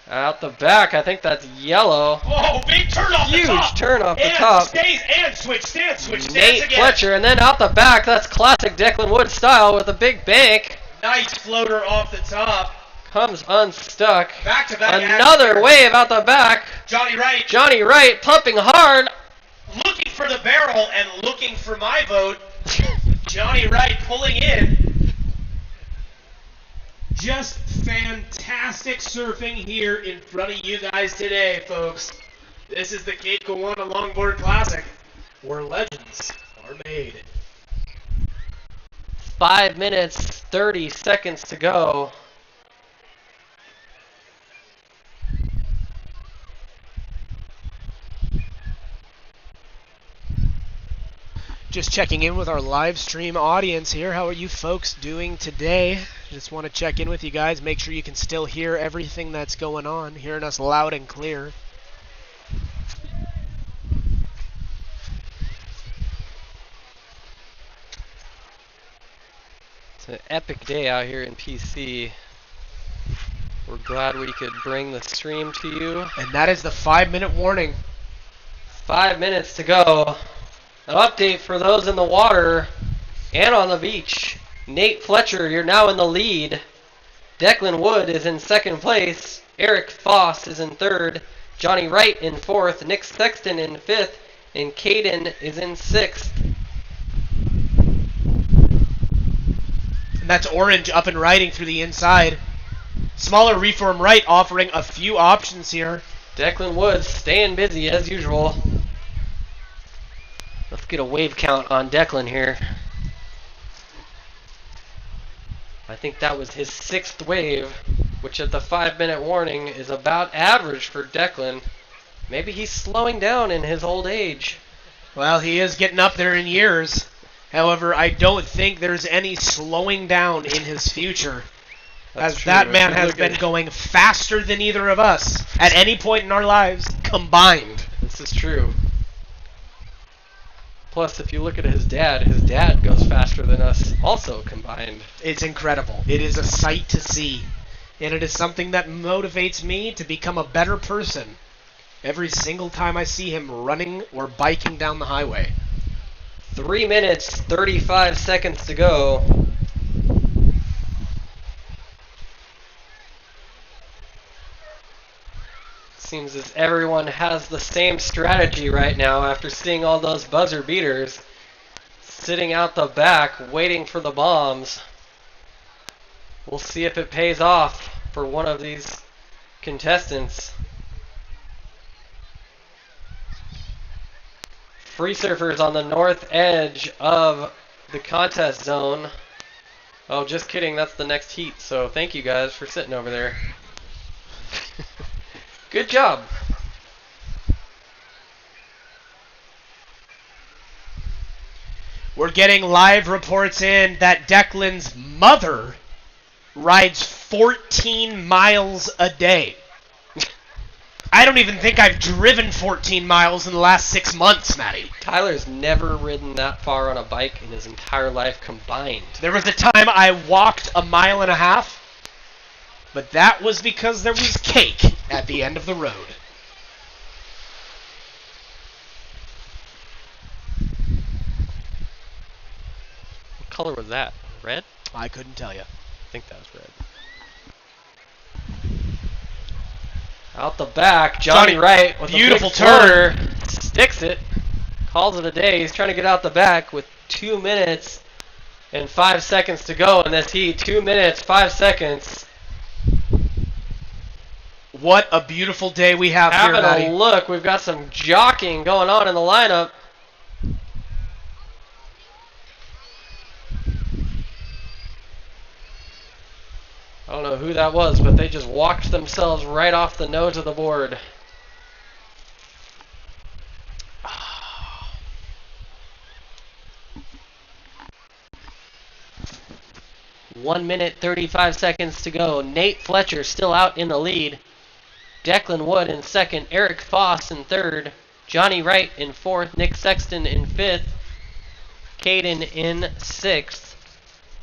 out the back, I think that's yellow. Oh, big turn off Huge the top. turn off the and top. Stays and switch, stand, switch, Nate stands again. Fletcher, and then out the back, that's classic Declan Wood style with a big bank. Nice floater off the top. Comes unstuck. Back to back. Another action. wave out the back. Johnny Wright Johnny Wright pumping hard. looking for the barrel and looking for my vote. Johnny Wright pulling in. Just fantastic surfing here in front of you guys today, folks. This is the Cape Kiwanis Longboard Classic, where legends are made. 5 minutes, 30 seconds to go. Just checking in with our live stream audience here. How are you folks doing today? Just want to check in with you guys. Make sure you can still hear everything that's going on. Hearing us loud and clear. It's an epic day out here in PC. We're glad we could bring the stream to you. And that is the 5-minute warning. 5 minutes to go. An update for those in the water and on the beach. Nate Fletcher, you're now in the lead. Declan Wood is in second place. Eric Foss is in third. Johnny Wright in fourth. Nick Sexton in fifth. And Caden is in sixth. And that's orange up and riding through the inside. Smaller reform right offering a few options here. Declan Wood staying busy as usual. Let's get a wave count on Declan here. I think that was his 6th wave, which at the 5-minute warning is about average for Declan. Maybe he's slowing down in his old age. Well, he is getting up there in years. However, I don't think there's any slowing down in his future. That's as true. that man has Look been at- going faster than either of us at any point in our lives combined. This is true. Plus, if you look at his dad goes faster than us also combined. It's incredible. It is a sight to see. And it is something that motivates me to become a better person every single time I see him running or biking down the highway. 3 minutes, 35 seconds to go. Seems as everyone has the same strategy right now after seeing all those buzzer beaters. Sitting out the back, waiting for the bombs. We'll see if it pays off for one of these contestants. Free surfers on the north edge of the contest zone. Oh, just kidding, that's the next heat, so thank you guys for sitting over there. Good job. We're getting live reports in that Declan's mother rides 14 miles a day. I don't even think I've driven 14 miles in the last 6 months, Matty. Tyler's never ridden that far on a bike in his entire life combined. There was a time I walked 1.5 miles, but that was because there was cake at the end of the road. What color was that? Red? I couldn't tell you. I think that was red. Out the back, Johnny Wright with beautiful a big turn. Sticks it. Calls it a day. He's trying to get out the back with 2 minutes and 5 seconds to go in this heat. 2 minutes, 5 seconds. What a beautiful day we have here, Having Matty. a look. We've got some jockeying going on in the lineup. I don't know who that was, but they just walked themselves right off the nose of the board. One minute, 35 seconds to go. Nate Fletcher still out in the lead. Declan Wood in second. Eric Foss in third. Johnny Wright in fourth. Nick Sexton in fifth. Caden in sixth.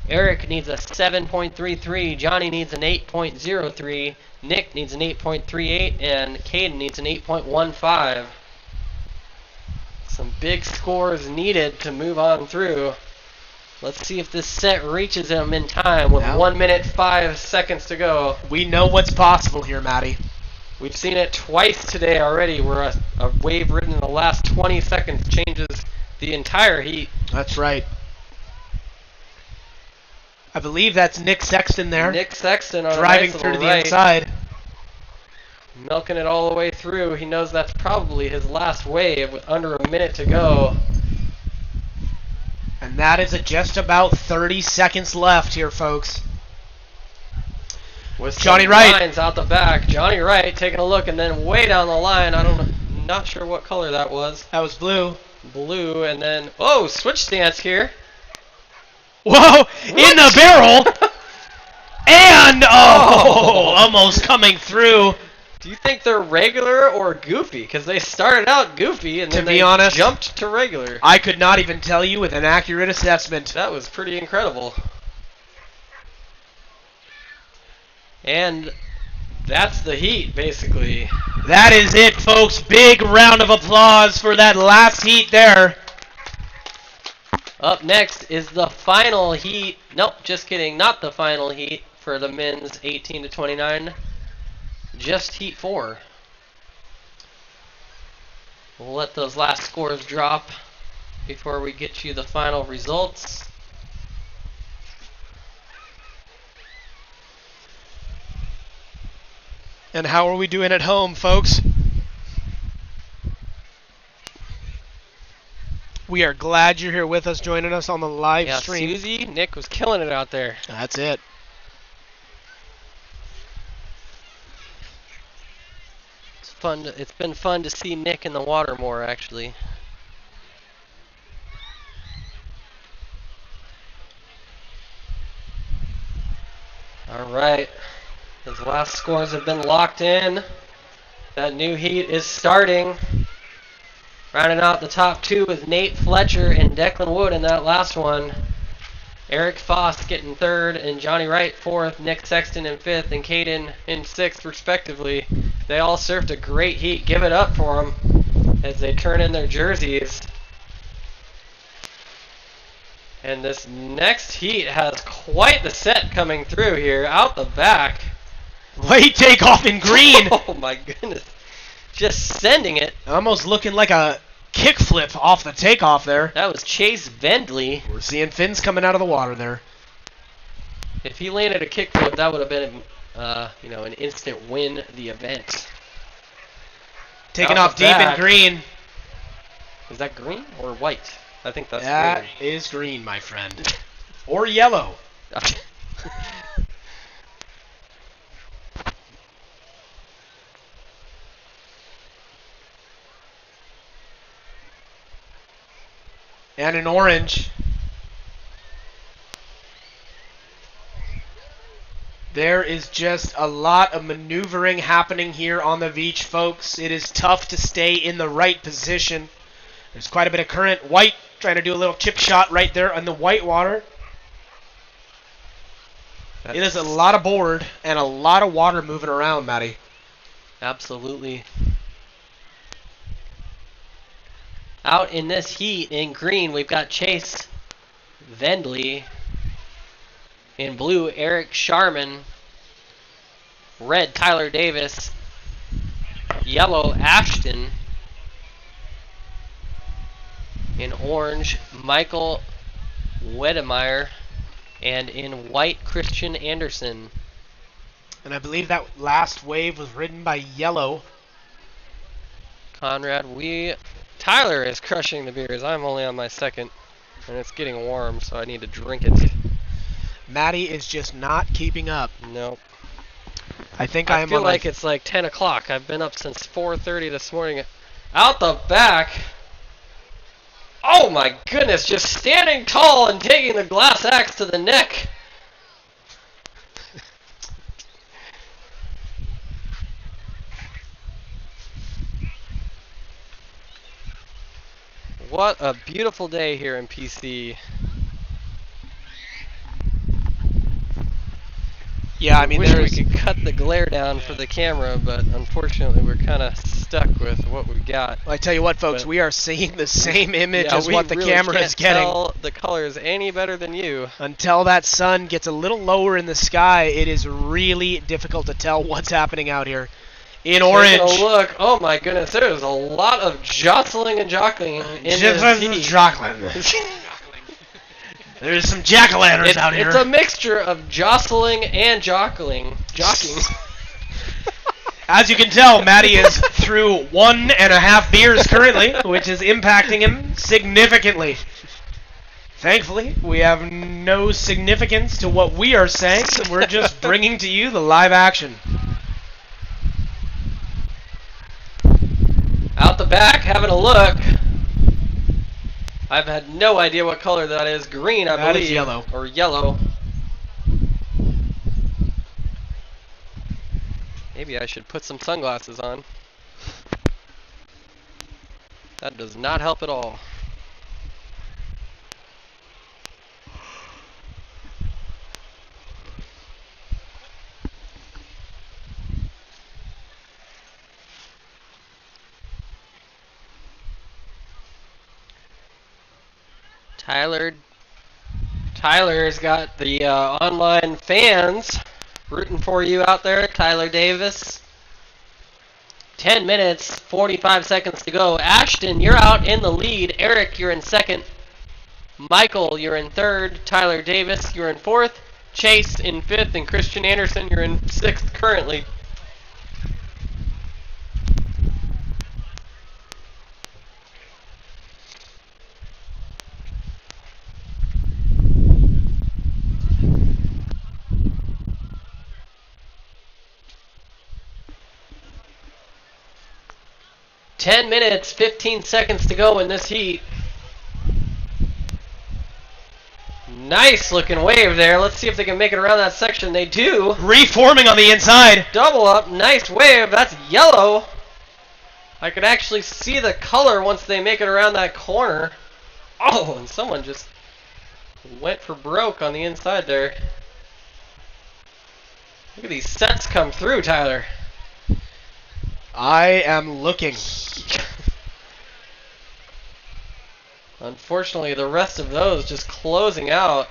Eric needs a 7.33. Johnny needs an 8.03. Nick needs an 8.38. And Caden needs an 8.15. Some big scores needed to move on through. Let's see if this set reaches him in time with 1 minute, 5 seconds to go. We know what's possible here, Matty. We've seen it twice today already where a wave ridden in the last 20 seconds changes the entire heat. That's right. I believe that's Nick Sexton there. Nick Sexton on driving the through to the right, inside. milking it all the way through. He knows that's probably his last wave with under a minute to go. And that is just about 30 seconds left here, folks. With Johnny Wright lines out the back. Johnny Wright taking a look, and then way down the line, not sure what color that was. That was blue. Blue, and then switch stance here. Whoa! In the barrel, and almost coming through. Do you think they're regular or goofy? Because they started out goofy and then they jumped to regular. I could not even tell you with an accurate assessment. That was pretty incredible. And that's the heat, basically. That is it, folks. Big round of applause for that last heat there. Up next is the final heat. Nope, just kidding. Not the final heat for the men's 18 to 29. Just heat 4. We'll let those last scores drop before we get you the final results. And how are we doing at home, folks? We are glad you're here with us, joining us on the live stream. Susie, Nick was killing it out there. That's it. It's been fun to see Nick in the water more, actually. All right. His last scores have been locked in. That new heat is starting Rounding out the top two with Nate Fletcher and Declan Wood in that last one. Eric Foss getting third and Johnny Wright fourth, Nick Sexton in fifth, and Caden in sixth, respectively. They all surfed a great heat. Give it up for them as they turn in their jerseys. And this next heat has quite the set coming through here. Out the back. Late takeoff in green. Oh my goodness. Just sending it. Almost looking like a kickflip off the takeoff there. That was Chase Vendley. We're seeing fins coming out of the water there. If he landed a kickflip, that would have been, an instant win the event. Taking Out off the deep back. in green. Is that green or white? I think that's That green. is green, my friend. Or yellow. And an orange. There is just a lot of maneuvering happening here on the beach, folks. It is tough to stay in the right position. There's quite a bit of current. White trying to do a little chip shot right there on the white water. It is a lot of board and a lot of water moving around, Matty. Absolutely. Out in this heat in green, we've got Chase Vendley. In blue, Eric Sharman. Red, Tyler Davis. Yellow, Ashton. In orange, Michael Wedemeyer. And in white, Christian Anderson. And I believe that last wave was ridden by yellow. Conrad, Tyler is crushing the beers. I'm only on my second, and it's getting warm, so I need to drink it. Matty is just not keeping up. Nope. I think I feel like it's like 10 o'clock. I've been up since 4:30 this morning. Out the back. Oh my goodness, just standing tall and taking the glass axe to the neck. What a beautiful day here in PC. Yeah, I mean, wish we could cut the glare down for the camera, but unfortunately we're kind of stuck with what we got. Well, I tell you what, folks, we are seeing the same image as what the camera is getting. Tell the colors any better than you. Until that sun gets a little lower in the sky, it is really difficult to tell what's happening out here. In orange. Taking a look. Oh my goodness, there's a lot of jostling and jockling in this heat. There's some jack-o'-lanterns out here. It's a mixture of jostling and jockling. As you can tell, Matty is through 1.5 beers currently, which is impacting him significantly. Thankfully, we have no significance to what we are saying, and we're just bringing to you the live action. Out the back, having a look. I've had no idea what color that is. Green, I believe. That is yellow. Or yellow. Maybe I should put some sunglasses on. That does not help at all. Tyler's got the online fans rooting for you out there, Tyler Davis. 10 minutes, 45 seconds to go. Ashton, you're out in the lead. Eric, you're in second. Michael, you're in third. Tyler Davis, you're in fourth. Chase in fifth, and Christian Anderson, you're in sixth currently. Ten minutes, 15 seconds to go in this heat. Nice looking wave there. Let's see if they can make it around that section. They do. Reforming on the inside. Double up. Nice wave. That's yellow. I could actually see the color once they make it around that corner. Oh, and someone just went for broke on the inside there. Look at these sets come through, Tyler. I am looking. Unfortunately, the rest of those just closing out.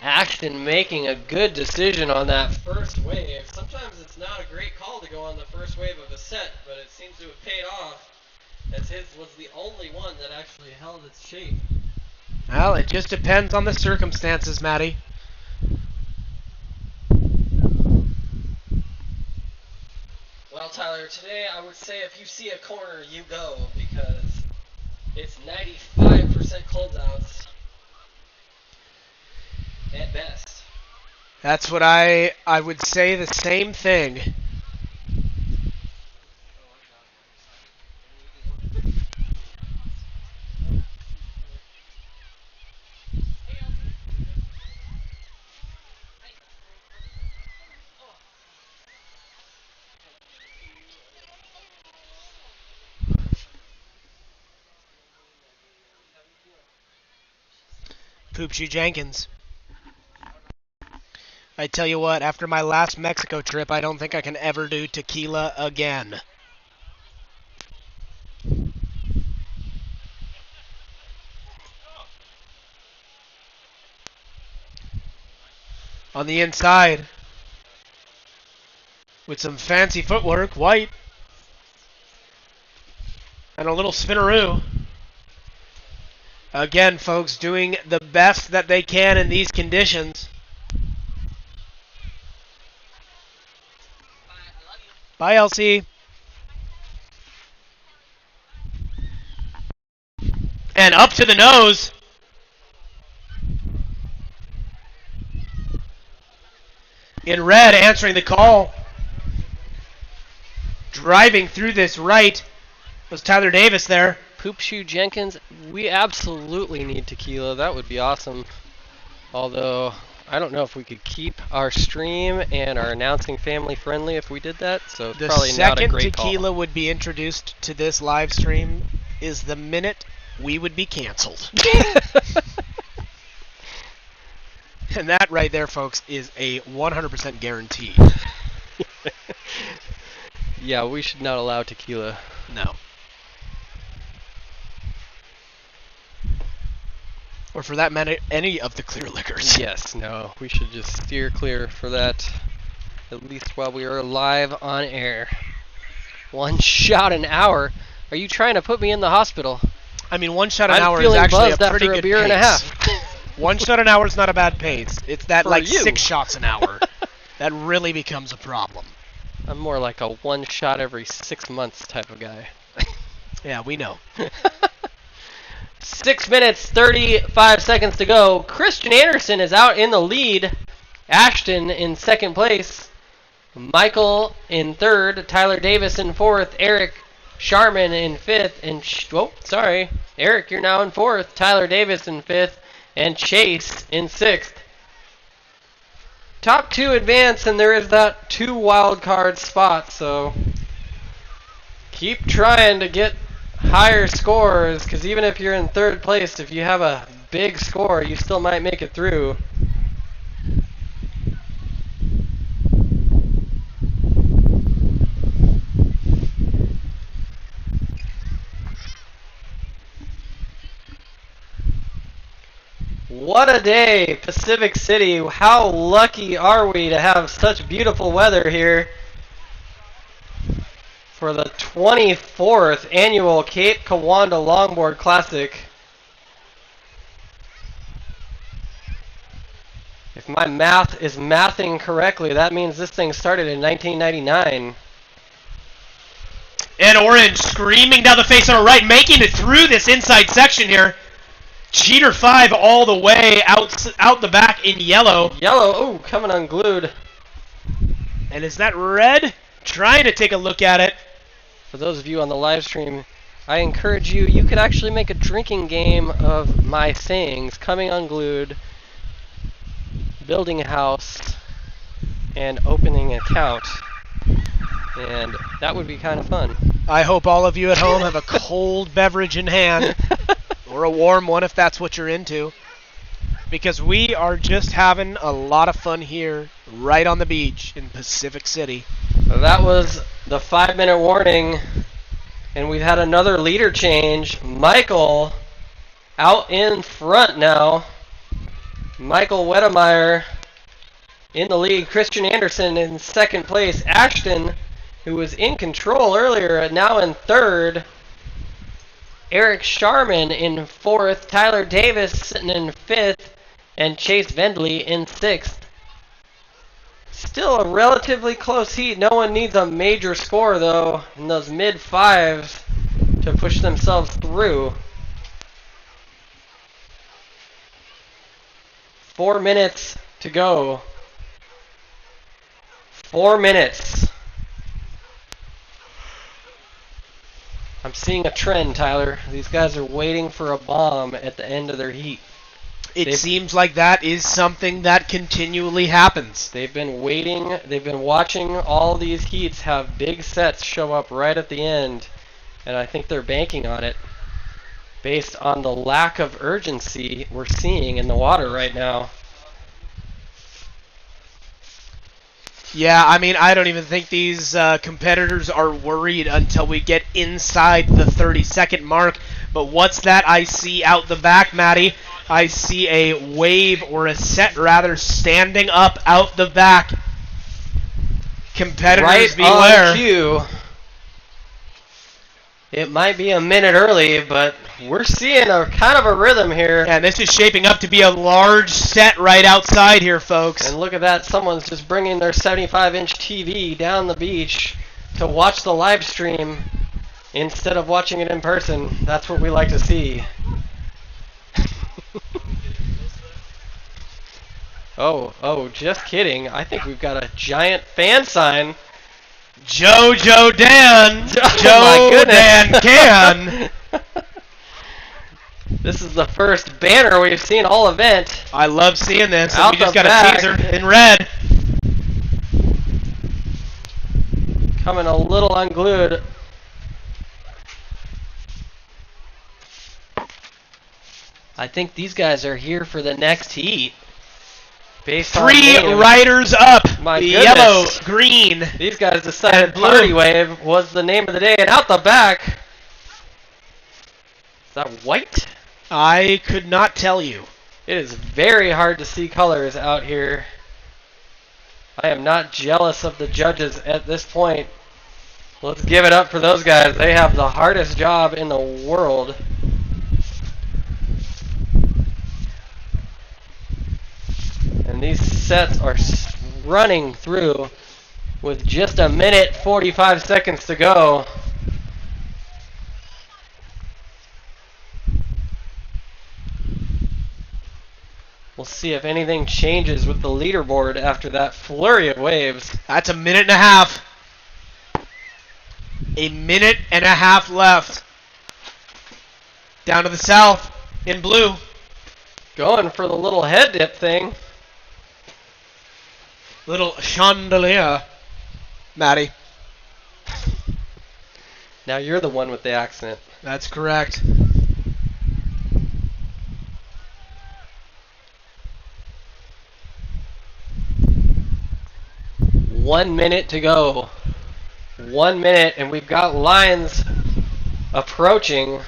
Ashton making a good decision on that first wave. Sometimes it's not a great call to go on the first wave of a set, but it seems to have paid off, as his was the only one that actually held its shape. Well, it just depends on the circumstances, Matty. Well, Tyler, today I would say if you see a corner, you go, because it's 95% closeouts at best. That's what I would say the same thing. Poopsy Jenkins. I tell you what, after my last Mexico trip, I don't think I can ever do tequila again. On the inside, with some fancy footwork, White, and a little spinneroo. Again, folks, doing the best that they can in these conditions. Bye, LC. And up to the nose. In red, answering the call. Driving through this right was Tyler Davis there. Poop Shoe Jenkins, we absolutely need tequila. That would be awesome. Although, I don't know if we could keep our stream and our announcing family friendly if we did that. So it's probably not a great call. The second tequila would be introduced to this live stream is the minute we would be canceled. And that right there, folks, is a 100% guarantee. Yeah, we should not allow tequila. No. Or for that matter, any of the clear liquors. Yes, no. We should just steer clear for that, at least while we are live on air. One shot an hour? Are you trying to put me in the hospital? I mean, one shot an hour is actually a pretty good beer pace. And a half. One shot an hour is not a bad pace. It's that for like you. 6 shots an hour that really becomes a problem. I'm more like a one shot every 6 months type of guy. Yeah, we know. 6 minutes, 35 seconds to go. Christian Anderson is out in the lead. Ashton in second place. Michael in third. Tyler Davis in fourth. Eric Sharman in fifth. And Eric, you're now in fourth. Tyler Davis in fifth. And Chase in sixth. Top 2 advance, and there is that 2 wild card spots. So keep trying to get higher scores, because even if you're in third place, if you have a big score, you still might make it through. What a day, Pacific City. How lucky are we to have such beautiful weather here for the 24th annual Cape Kiwanda Longboard Classic. If my math is mathing correctly, that means this thing started in 1999. And Orange screaming down the face on the right, making it through this inside section here. Cheater 5 all the way out the back in yellow. Yellow, coming unglued. And is that red? Trying to take a look at it. For those of you on the live stream, I encourage you could actually make a drinking game of my sayings. Coming unglued, building a house, and opening a count. And that would be kind of fun. I hope all of you at home have a cold beverage in hand, or a warm one if that's what you're into, because we are just having a lot of fun here right on the beach in Pacific City. That was the 5-minute warning, and we've had another leader change. Michael out in front now. Michael Wedemeyer in the lead. Christian Anderson in second place. Ashton, who was in control earlier, now in third. Eric Sharman in fourth. Tyler Davis sitting in fifth. And Chase Vendley in sixth. Still a relatively close heat. No one needs a major score, though, in those mid-fives to push themselves through. 4 minutes to go. 4 minutes. I'm seeing a trend, Tyler. These guys are waiting for a bomb at the end of their heat. It seems like that is something that continually happens. They've been waiting. They've been watching all these heats have big sets show up right at the end. And I think they're banking on it based on the lack of urgency we're seeing in the water right now. Yeah, I mean, I don't even think these competitors are worried until we get inside the 30-second mark. But what's that I see out the back, Maddie? I see a wave, or a set rather, standing up out the back. Competitors right beware. On cue. It might be a minute early, but we're seeing a kind of a rhythm here. And this is shaping up to be a large set right outside here, folks. And look at that. Someone's just bringing their 75-inch TV down the beach to watch the live stream instead of watching it in person. That's what we like to see. Oh, just kidding. I think we've got a giant fan sign. JoJo Dan! Joe Dan can! This is the first banner we've seen all event. I love seeing this. Out We just the got back. a teaser in red. Coming a little unglued. I think these guys are here for the next heat. Based on 3 name. riders up. My the goodness. yellow, green. These guys decided and blue. Party Wave was the name of the day. And out the back. Is that white? I could not tell you. It is very hard to see colors out here. I am not jealous of the judges at this point. Let's give it up for those guys. They have the hardest job in the world. And these sets are running through with just a minute 45 seconds to go. We'll see if anything changes with the leaderboard after that flurry of waves. That's a minute and a half. A minute and a half left. Down to the south in blue. Going for the little head dip thing. Little chandelier. Maddie. Now you're the one with the accent. That's correct. One minute to go. 1 minute, and we've got lines approaching.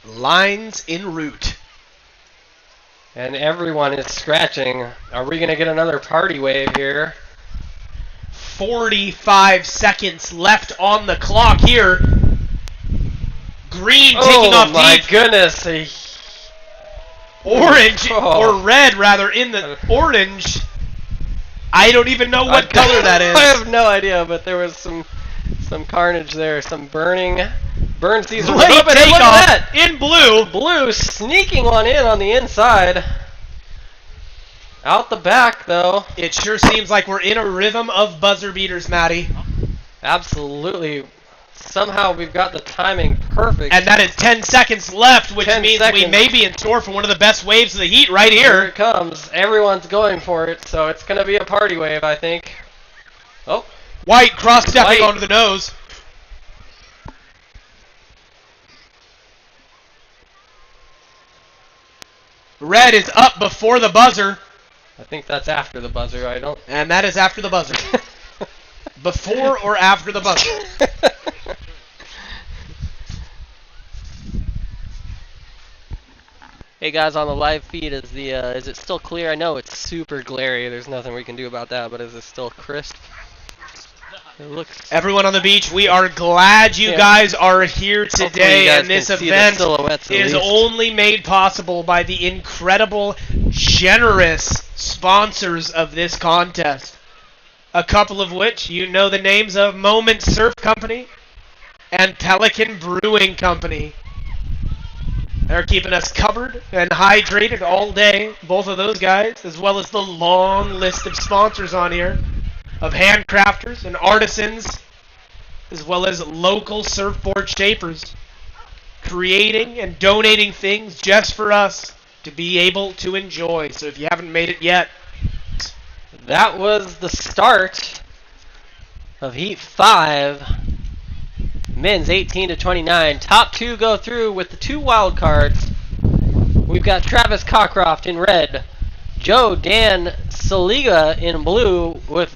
Lines en route. And everyone is scratching. Are we going to get another party wave here? 45 seconds left on the clock here. Green taking off deep. Oh my goodness. Orange, Oh. or red rather, in the orange. I don't even know what color that is. I have no idea, but there was some carnage there. Some burn season. Late Look at takeoff that. in blue. Blue sneaking one in on the inside. Out the back, though. It sure seems like we're in a rhythm of buzzer beaters, Maddie. Absolutely. somehow we've got the timing perfect. And that is 10 seconds left, which 10 means seconds. we may be in store for one of the best waves of the heat right Here here. it comes. Everyone's going for it, so it's going to be a party wave, I think. Oh. White cross-stepping White. onto the nose. Red is up before the buzzer. I think that's after the buzzer. I don't. And that is after the buzzer. Before or after the buzzer? Hey guys, on the live feed, is it still clear? I know it's super glary. There's nothing we can do about that, but is it still crisp? It looks. Everyone on the beach, we are glad you guys are here today, and this event is only made possible by the incredible, generous sponsors of this contest. A couple of which you know the names of: Moment Surf Company and Pelican Brewing Company. They're keeping us covered and hydrated all day, both of those guys, as well as the long list of sponsors on here of handcrafters and artisans, as well as local surfboard shapers, creating and donating things just for us to be able to enjoy. So if you haven't made it yet, that was the start of Heat 5. Men's 18 to 29. Top two go through with the two wild cards. We've got Travis Cockcroft in red, Joe Dan Saliga in blue, with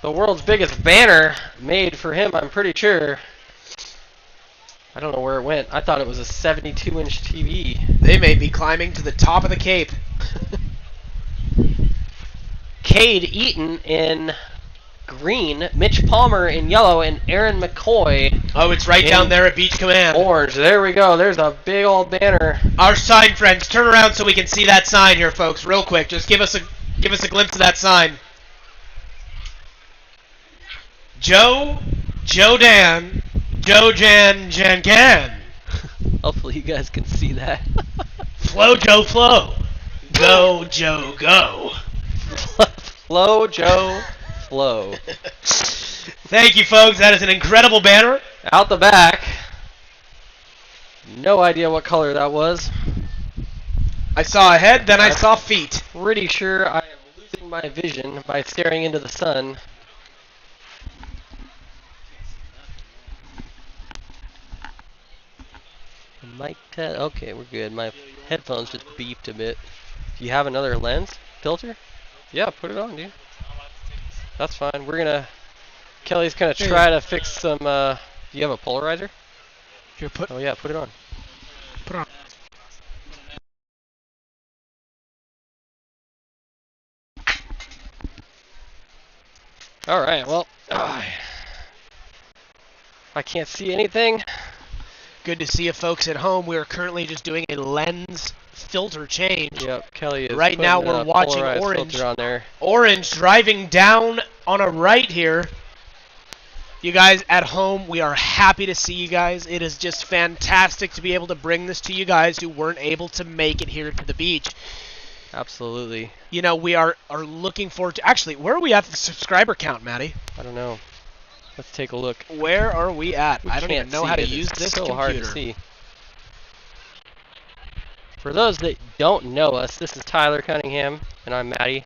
the world's biggest banner made for him, I'm pretty sure. I don't know where it went. I thought it was a 72-inch TV. They may be climbing to the top of the Cape. Cade Eaton in green, Mitch Palmer in yellow, and Aaron McCoy. Oh, it's right down there at Beach Command. Orange. There we go. There's a big old banner. Our sign friends, turn around so we can see that sign here, folks, real quick. Just give us a glimpse of that sign. Joe Dan, Jan Can. Hopefully you guys can see that. Flow Joe Flow. Go Joe Go. Flow Joe Flow. Thank you, folks. That is an incredible banner. Out the back. No idea what color that was. I saw a head, then I saw feet. Pretty sure I am losing my vision by staring into the sun. Mic test. Okay, we're good. My headphones just beeped a bit. Do you have another lens filter? Yeah, put it on, dude. That's fine. Kelly's gonna try to fix some. Do you have a polarizer? Here, Oh yeah, put it on. Put it on. All right. Well, I can't see anything. Good to see you folks at home. We are currently just doing a lens filter change. Yep, Kelly is right now putting we're a watching polarized Orange. filter on there. Orange driving down on a right here. You guys at home, we are happy to see you guys. It is just fantastic to be able to bring this to you guys who weren't able to make it here to the beach. Absolutely. You know, we are looking forward to... Actually, where are we at the subscriber count, Matty? I don't know. Let's take a look. Where are we at? I don't can't even know see how to it. use It's this so computer. hard to see. For those that don't know us, this is Tyler Cunningham, and I'm Maddie.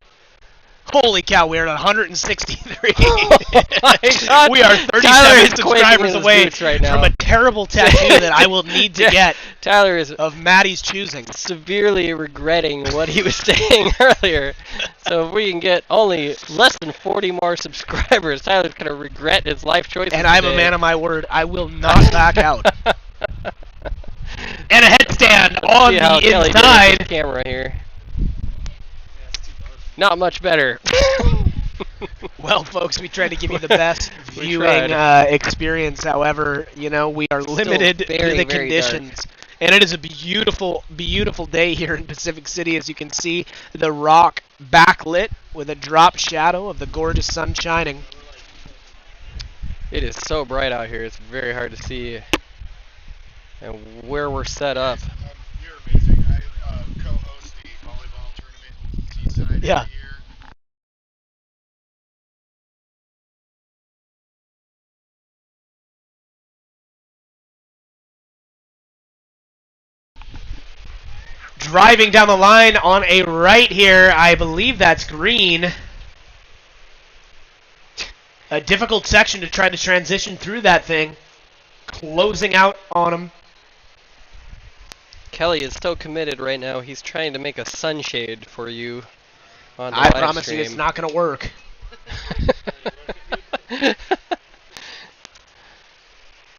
Holy cow, we're at 163. Oh my God. We are Tyler 37 is subscribers away right now. from a terrible tattoo that I will need to get Tyler is of Maddie's choosing. severely regretting what he was saying earlier. So if we can get only less than 40 more subscribers, Tyler's going to regret his life choices And I'm a today. man of my word. I will not back out. And a headstand on See how the Kelly did inside. with the camera here. Not much better. Well, folks, we tried to give you the best We viewing tried. experience. However, you know, we are limited very, to the very conditions. And it is a beautiful, beautiful day here in Pacific City. As you can see, the rock backlit with a drop shadow of the gorgeous sun shining. It is so bright out here, it's very hard to see. And where we're set up. You're amazing. I co-host the volleyball tournament Seaside Yeah. every year. driving down the line on a right here. I believe that's green. A difficult section to try to transition through that thing. Closing out on him. Kelly is so committed right now. He's trying to make a sunshade for you on the I live promise stream. you it's not going to work.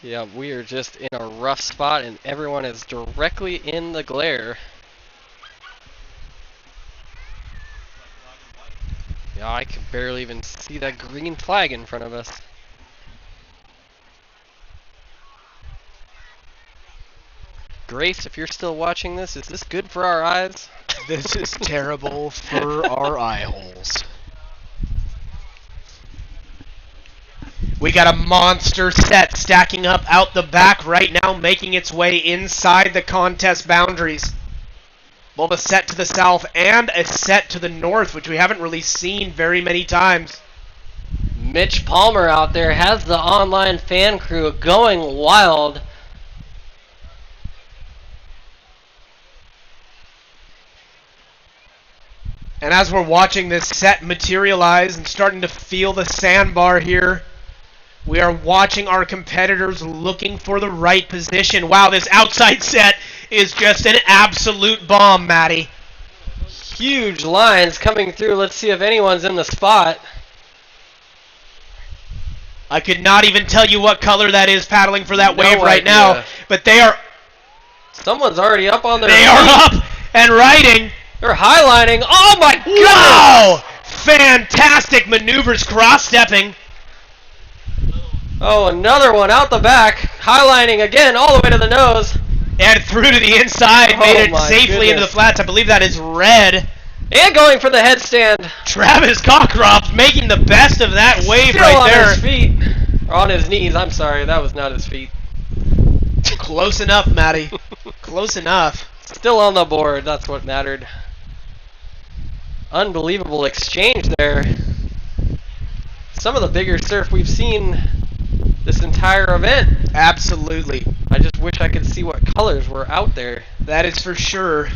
Yeah, we are just in a rough spot and everyone is directly in the glare. Yeah, I can barely even see that green flag in front of us. Grace, if you're still watching this, is this good for our eyes? This is terrible for our eye holes. We got a monster set stacking up out the back right now, making its way inside the contest boundaries. Both a set to the south and a set to the north, which we haven't really seen very many times. Mitch Palmer out there has the online fan crew going wild. And as we're watching this set materialize and starting to feel the sandbar here, we are watching our competitors looking for the right position. Wow, this outside set is just an absolute bomb, Matty. Huge lines coming through. Let's see if anyone's in the spot. I could not even tell you what color that is paddling for that wave right idea. now, but they are Someone's already up on their they feet. are up and riding. They're highlining. Oh my goodness! Wow! Fantastic maneuvers, cross-stepping. Oh, another one out the back, highlining again all the way to the nose. And through to the inside, Oh made it my safely into the goodness. flats. I believe that is red. And going for the headstand. Travis Cockcroft making the best of that wave Still right on there. his feet. Or on his knees, I'm sorry, that was not his feet. Close enough, Matty. Close enough. Still on the board, that's what mattered. Unbelievable exchange there. Some of the bigger surf we've seen this entire event. Absolutely. I just wish I could see what colors were out there. That is for sure.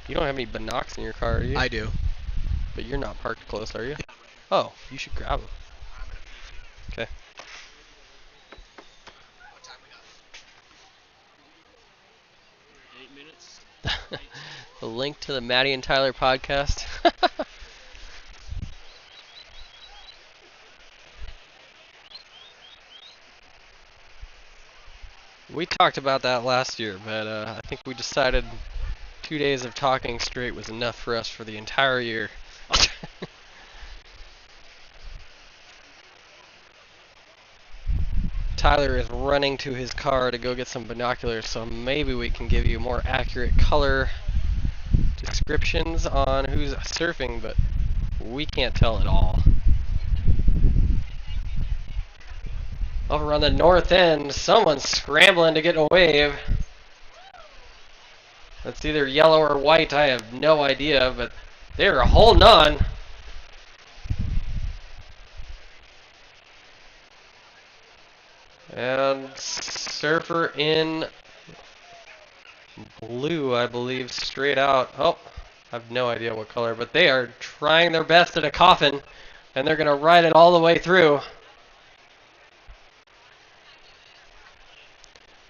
You don't have any binocs in your car, do you? I do. But you're not parked close, are you? Oh, you should grab them. Okay. What time we 8 minutes. The link to the Maddie and Tyler podcast. We talked about that last year, but I think we decided 2 days of talking straight was enough for us for the entire year. Tyler is running to his car to go get some binoculars, so maybe we can give you more accurate color descriptions on who's surfing, but we can't tell at all. Over on the north end, someone's scrambling to get a wave. That's either yellow or white, I have no idea, but they're holding on. And surfer in blue, I believe, straight out. Oh, I have no idea what color, but they are trying their best at a coffin, and they're going to ride it all the way through.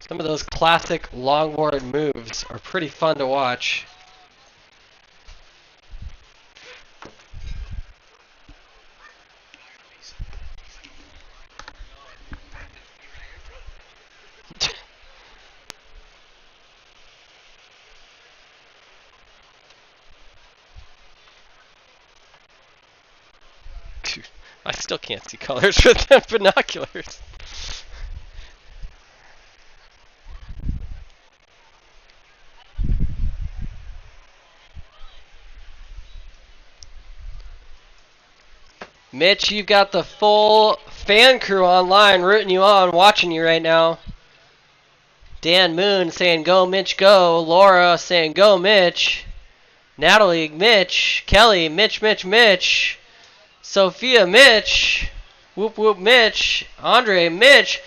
Some of those classic longboard moves are pretty fun to watch. Dude, I still can't see colors with them binoculars. Mitch, you've got the full fan crew online rooting you on, watching you right now. Dan Moon saying go Mitch go. Laura saying go Mitch. Natalie Mitch. Kelly Mitch Mitch Mitch. Sophia Mitch. Whoop whoop Mitch. Andre Mitch.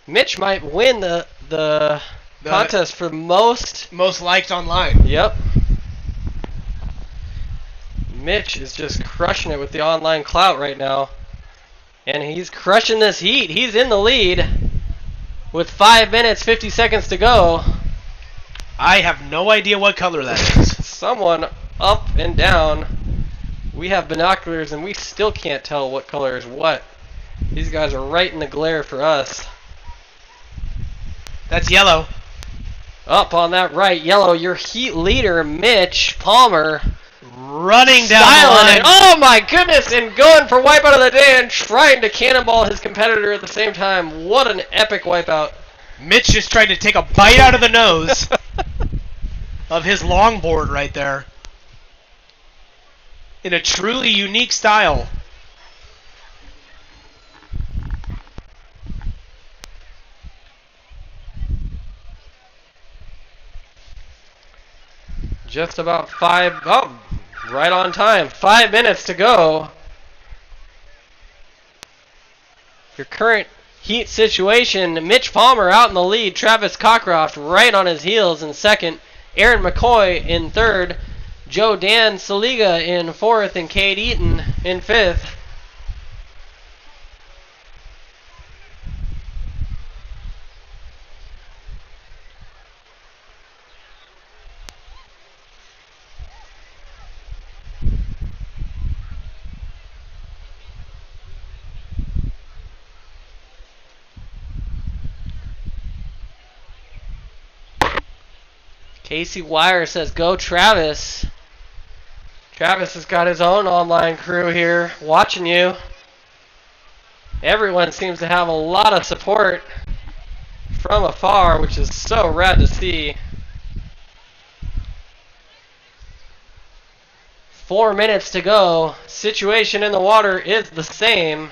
Mitch might win the contest for most liked online. Yep. Mitch is just crushing it with the online clout right now. And he's crushing this heat. He's in the lead with 5 minutes, 50 seconds to go. I have no idea what color that is. Someone up and down. We have binoculars and we still can't tell what color is what. These guys are right in the glare for us. That's yellow. Up on that right, yellow, your heat leader, Mitch Palmer. Running down the line. Oh my goodness, and going for wipeout of the day and trying to cannonball his competitor at the same time. What an epic wipeout. Mitch just tried to take a bite out of the nose of his longboard right there. In a truly unique style. Just about right on time. 5 minutes to go. Your current heat situation, Mitch Palmer out in the lead. Travis Cockcroft right on his heels in second. Aaron McCoy in third. Joe Dan Saliga in fourth. And Cade Eaton in fifth. Casey Wire says, go Travis. Travis has got his own online crew here watching you. Everyone seems to have a lot of support from afar, which is so rad to see. 4 minutes to go. Situation in the water is the same.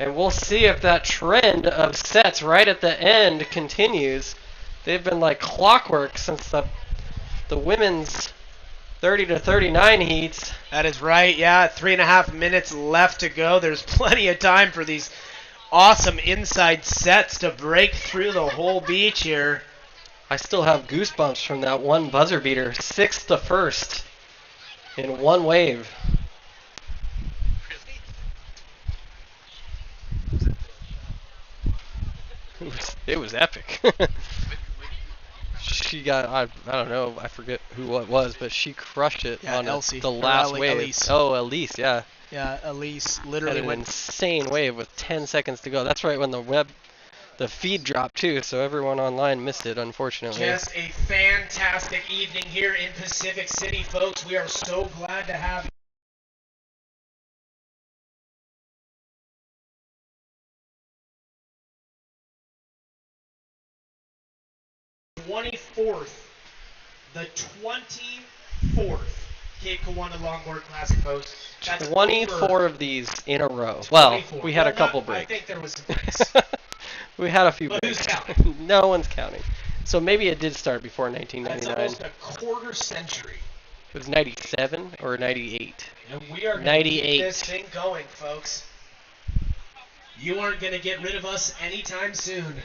And we'll see if that trend of sets right at the end continues. They've been like clockwork since the women's 30 to 39 heats. That is right, yeah. 3.5 minutes left to go. There's plenty of time for these awesome inside sets to break through the whole beach here. I still have goosebumps from that one buzzer beater. 6th to 1st in one wave. It was epic. She got, I don't know, I forget who it was, but she crushed it on Elsie, the last wave. Elise. Oh, Elise, yeah. Yeah, Elise literally had an went insane wave with 10 seconds to go. That's right when the feed dropped too, so everyone online missed it, unfortunately. Just a fantastic evening here in Pacific City, folks. We are so glad to have you. 24th, the 24th Cape Kiwanis Longboard Classic, folks. That's 24 of these in a row. Well, 24. we had a couple breaks. I think there was some breaks. We had a few But breaks. who's counting? No one's counting. So maybe it did start before 1999. That's almost a quarter century. It was 97 or 98. And we are going to 98. keep this thing going, folks. You aren't going to get rid of us anytime soon.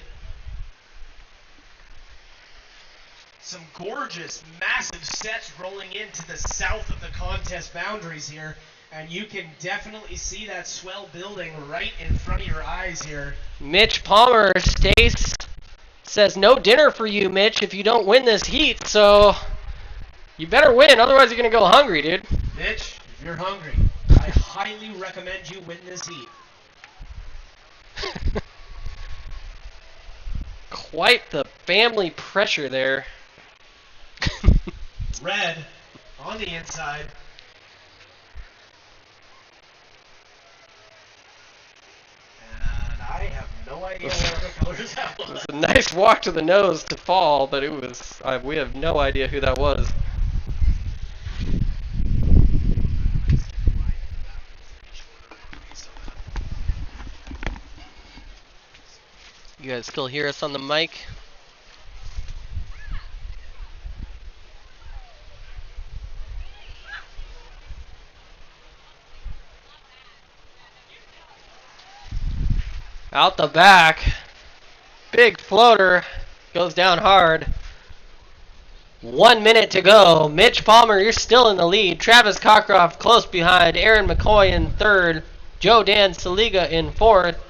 Some gorgeous, massive sets rolling into the south of the contest boundaries here. And you can definitely see that swell building right in front of your eyes here. Mitch Palmer, Stace, says no dinner for you, Mitch, if you don't win this heat. So you better win, otherwise you're going to go hungry, dude. Mitch, if you're hungry, I highly recommend you win this heat. Quite the family pressure there. Red on the inside. And I have no idea what other colors that was. It was a nice walk to the nose to fall, but it was we have no idea who that was. You guys still hear us on the mic? Out the back. Big floater. Goes down hard. 1 minute to go. Mitch Palmer, you're still in the lead. Travis Cockcroft close behind. Aaron McCoy in third. Joe Dan Saliga in fourth.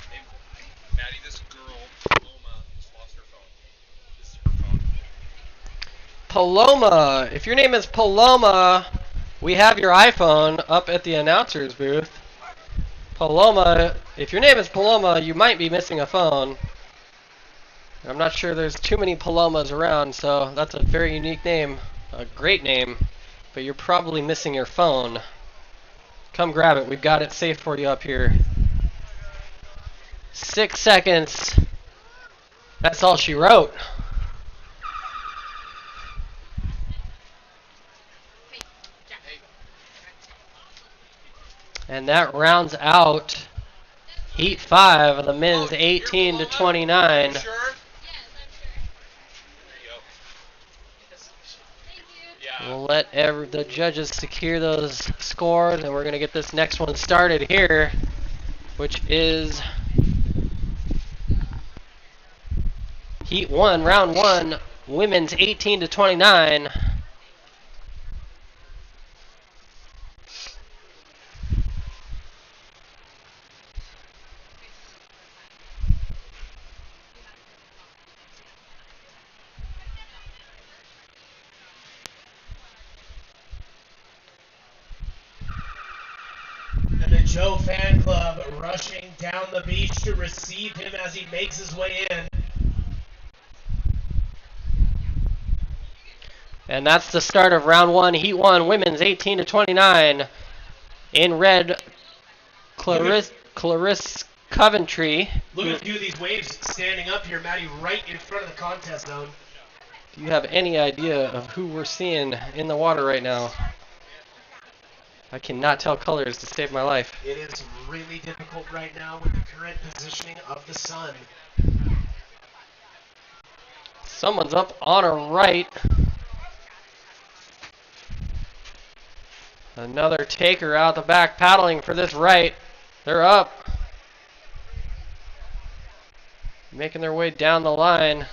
Hey, Maddie, this girl, Paloma, just lost her phone. This is her phone. Paloma. If your name is Paloma, we have your iPhone up at the announcer's booth. Paloma, if your name is Paloma, you might be missing a phone. I'm not sure there's too many Palomas around, so that's a very unique name. A great name, but you're probably missing your phone. Come grab it. We've got it safe for you up here. 6 seconds. That's all she wrote. And that rounds out Heat 5 of the men's 18 to 29. You sure? Yeah. We'll let the judges secure those scores, and we're going to get this next one started here, which is Heat 1, Round 1, women's 18 to 29. And the Joe fan club rushing down the beach to receive him as he makes his way in. And that's the start of Round 1, Heat 1, women's 18 to 29. In red, Clarisse Coventry. Look at a few of these waves standing up here, Matty, right in front of the contest zone. Do you have any idea of who we're seeing in the water right now? I cannot tell colors to save my life. It is really difficult right now with the current positioning of the sun. Someone's up on a right. Another taker out the back paddling for this right. They're up. Making their way down the line.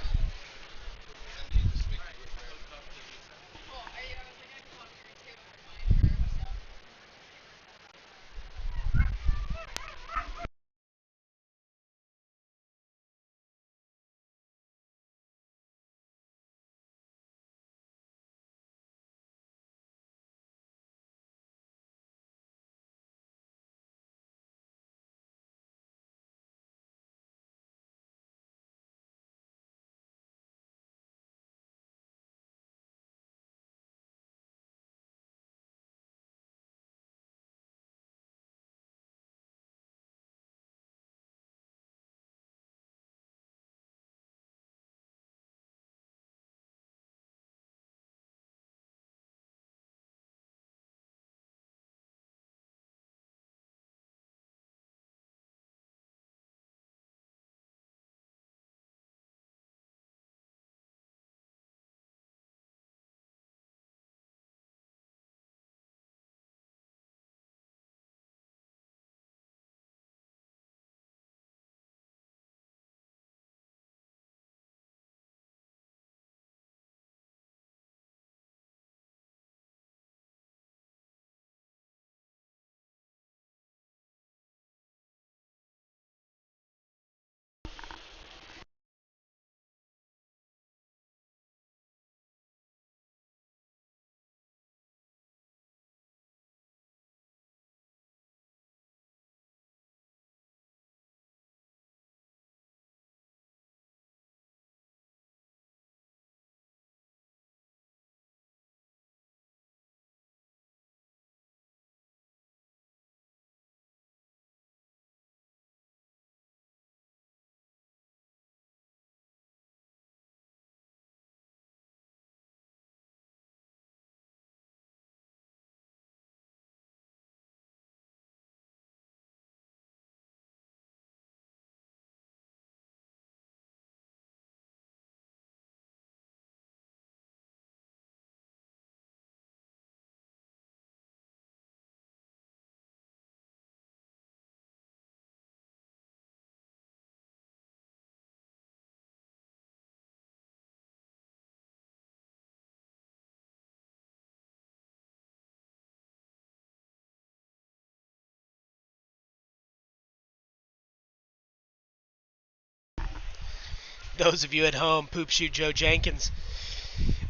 Those of you at home, Poop Shoot Joe Jenkins,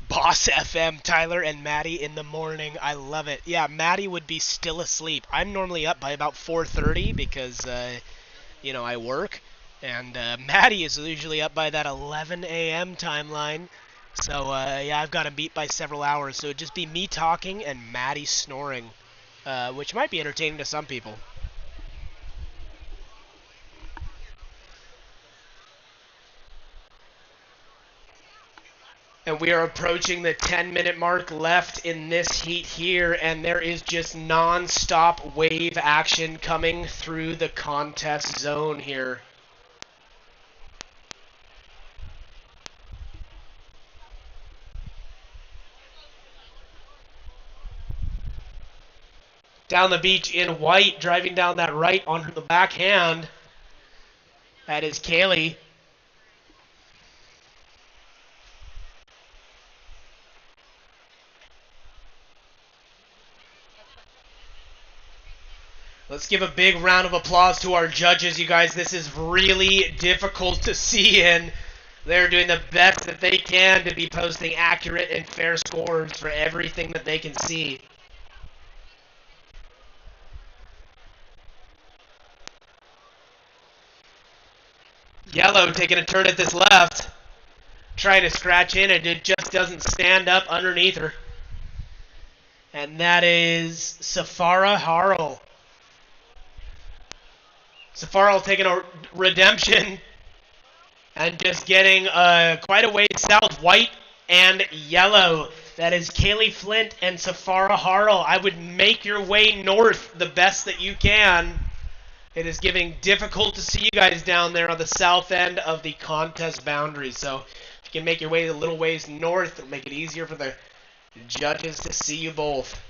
Boss FM, Tyler and Maddie in the morning. I love it. Yeah, Maddie would be still asleep. I'm normally up by about 4:30 because, I work. And Maddie is usually up by that 11 a.m. timeline. So, I've got him beat by several hours. So it'd just be me talking and Maddie snoring, which might be entertaining to some people. And we are approaching the 10-minute mark left in this heat here, and there is just non-stop wave action coming through the contest zone here. Down the beach in white, driving down that right on the backhand. That is Kaylee. Let's give a big round of applause to our judges, you guys. This is really difficult to see, and they're doing the best that they can to be posting accurate and fair scores for everything that they can see. Yellow taking a turn at this left, trying to scratch in, and it just doesn't stand up underneath her. And that is Safara Harrell. Safari taking a redemption and just getting quite a ways south, white and yellow. That is Kaylee Flint and Safara Harrell. I would make your way north the best that you can. It is getting difficult to see you guys down there on the south end of the contest boundary. So if you can make your way a little ways north, it'll make it easier for the judges to see you both.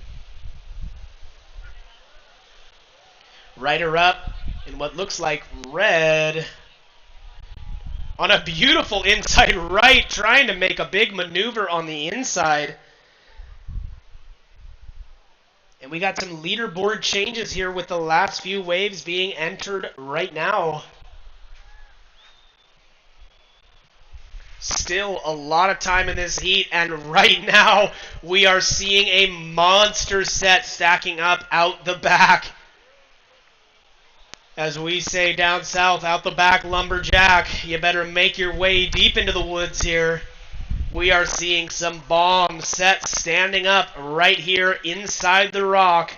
Rider up in what looks like red on a beautiful inside right, trying to make a big maneuver on the inside. And we got some leaderboard changes here with the last few waves being entered right now. Still a lot of time in this heat, and right now we are seeing a monster set stacking up out the back. As we say down south, out the back, lumberjack. You better make your way deep into the woods here. We are seeing some bomb sets standing up right here inside the rock.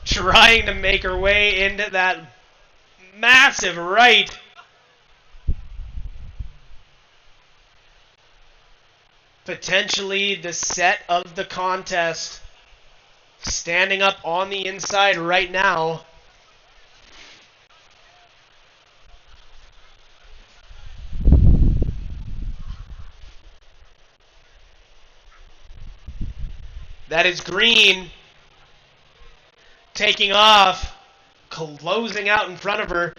Trying to make her way into that massive right. Potentially the set of the contest. Standing up on the inside right now. That is green. Taking off. Closing out in front of her.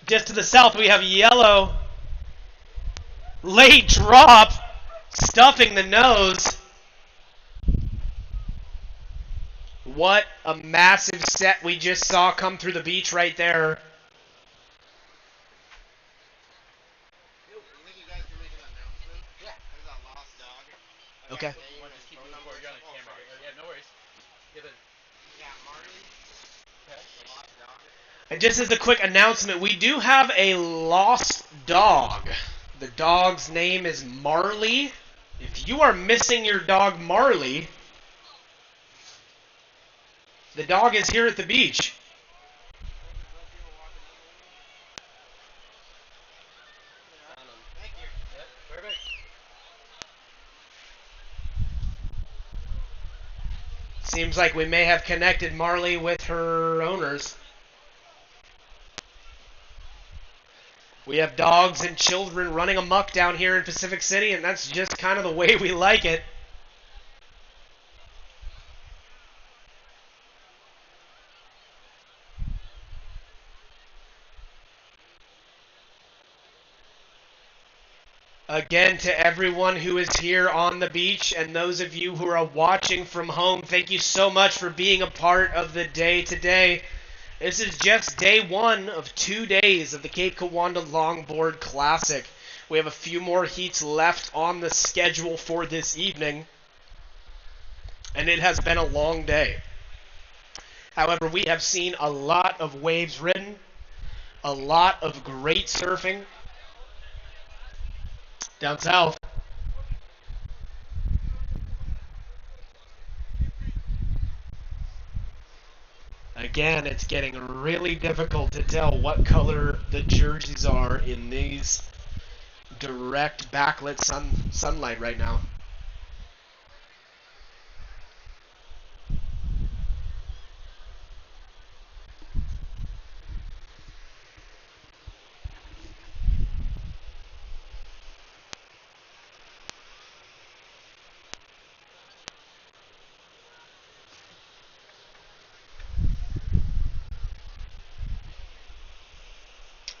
Just to the south we have yellow. Late drop. Stuffing the nose. What a massive set we just saw come through the beach right there. Okay. And just as a quick announcement, we do have a lost dog. The dog's name is Marley. If you are missing your dog Marley, the dog is here at the beach. Seems like we may have connected Marley with her owners. We have dogs and children running amok down here in Pacific City, and that's just kind of the way we like it. Again, to everyone who is here on the beach and those of you who are watching from home, thank you so much for being a part of the day today. This is just day 1 of 2 days of the Cape Kiwanda Longboard Classic. We have a few more heats left on the schedule for this evening, and it has been a long day. However, we have seen a lot of waves ridden, a lot of great surfing down south. Again, it's getting really difficult to tell what color the jerseys are in these direct backlit sunlight right now.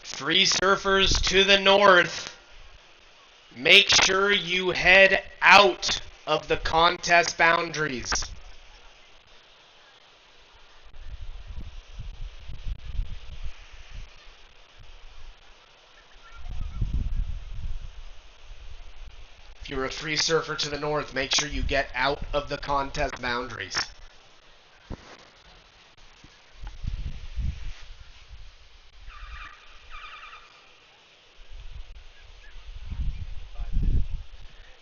Free surfers to the north, make sure you head out of the contest boundaries. If you're a free surfer to the north, make sure you get out of the contest boundaries.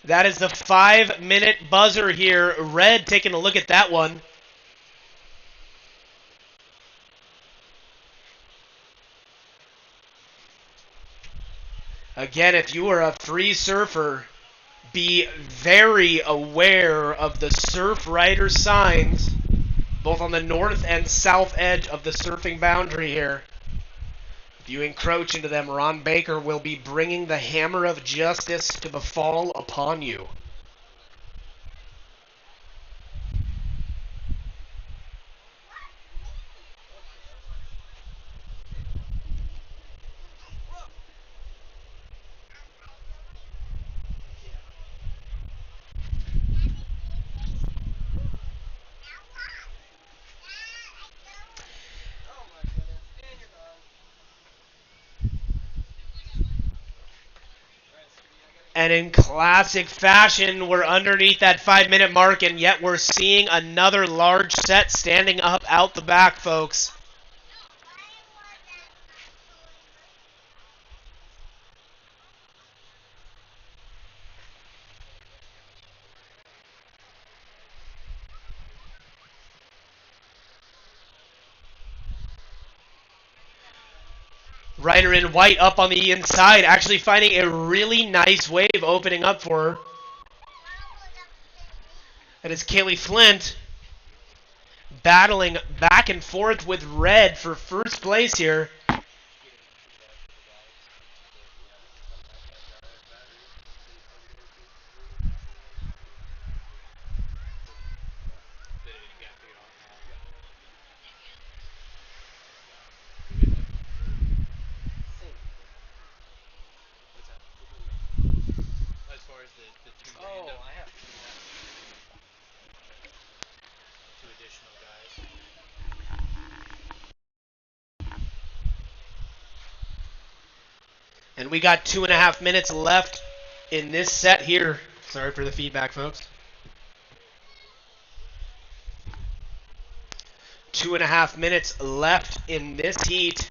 That is the 5-minute buzzer here. Red taking a look at that one. Again, if you are a free surfer, be very aware of the surf rider signs, both on the north and south edge of the surfing boundary here. If you encroach into them, Ron Baker will be bringing the hammer of justice to befall upon you. And in classic fashion, we're underneath that 5-minute mark, and yet we're seeing another large set standing up out the back, folks. Rider in white up on the inside, actually finding a really nice wave opening up for her. That is Kaylee Flint battling back and forth with Red for first place here. And we got 2.5 minutes left in this set here. Sorry for the feedback, folks. 2.5 minutes left in this heat.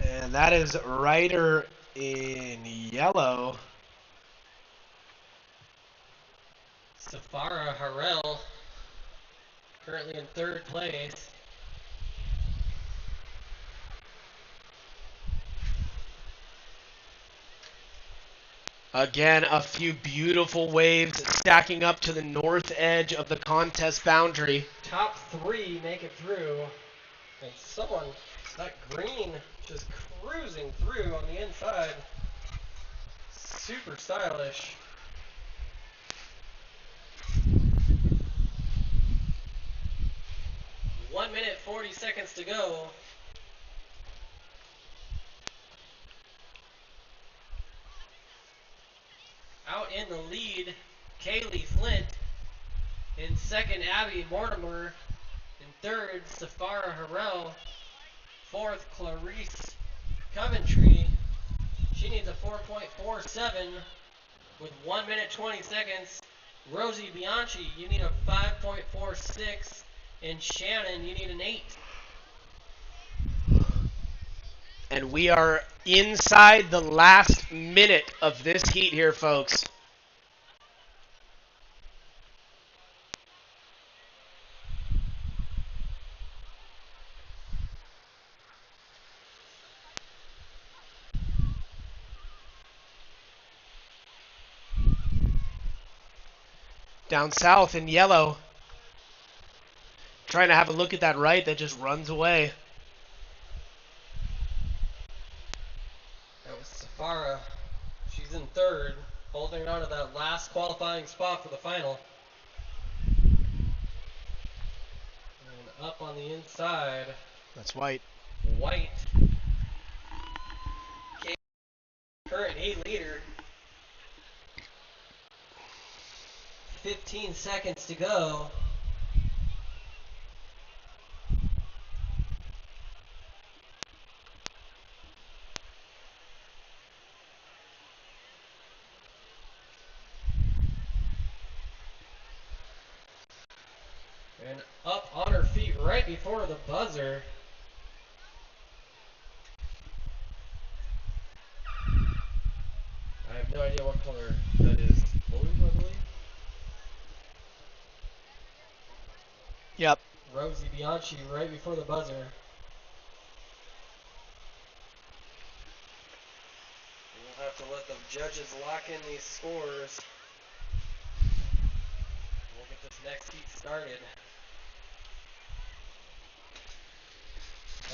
And that is Ryder in yellow. Safara Harrell, currently in 3rd place. Again, a few beautiful waves stacking up to the north edge of the contest boundary. Top 3 make it through. And someone, that green, just cruising through on the inside. Super stylish. One minute, 40 seconds to go. Out in the lead, Kaylee Flint. In second, Abby Mortimer. In third, Safara Harrell. Fourth, Clarice Coventry. She needs a 4.47 with 1 minute 20 seconds. Rosie Bianchi, you need a 5.46. And Shannon, you need an 8. And we are inside the last minute of this heat here, folks. Down south in yellow. Trying to have a look at that right that just runs away. That was Safara. She's in third, holding on to that last qualifying spot for the final. And up on the inside, That's White. White. Current heat leader. 15 seconds to go. And up on her feet right before the buzzer. I have no idea what color that is. Blue, I believe. Yep. Rosie Bianchi right before the buzzer. We'll have to let the judges lock in these scores. We'll get this next heat started.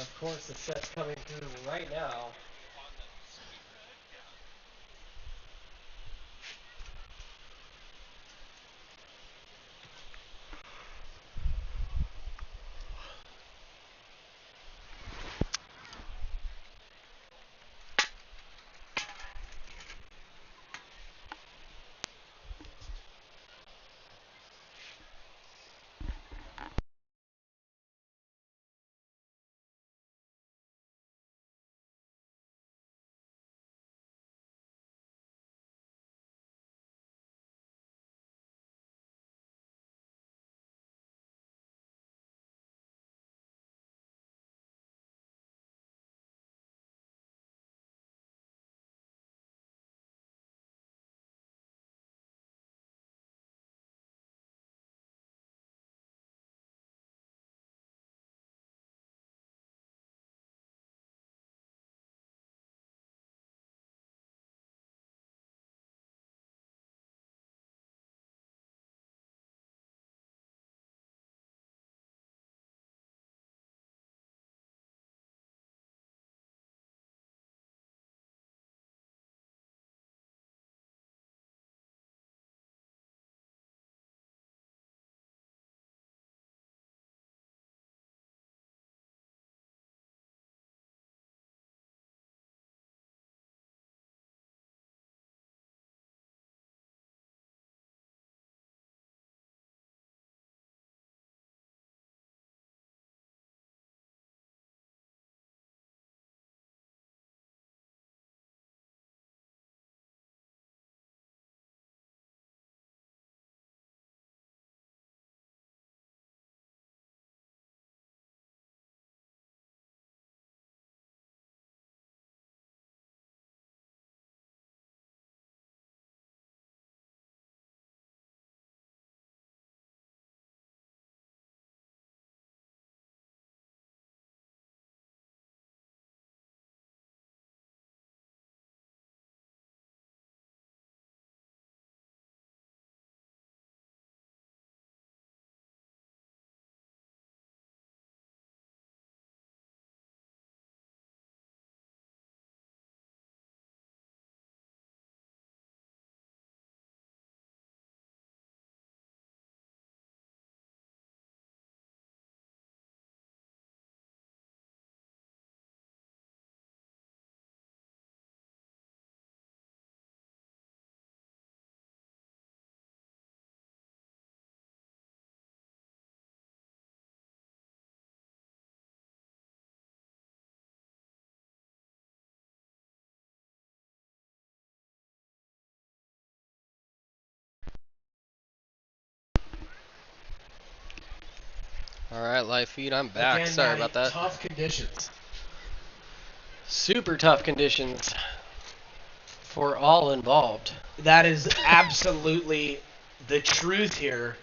Of course, the set's coming through right now. All right, live feed. I'm back. Again, Sorry Matty, about that. Tough conditions. Super tough conditions for all involved. That is absolutely the truth here.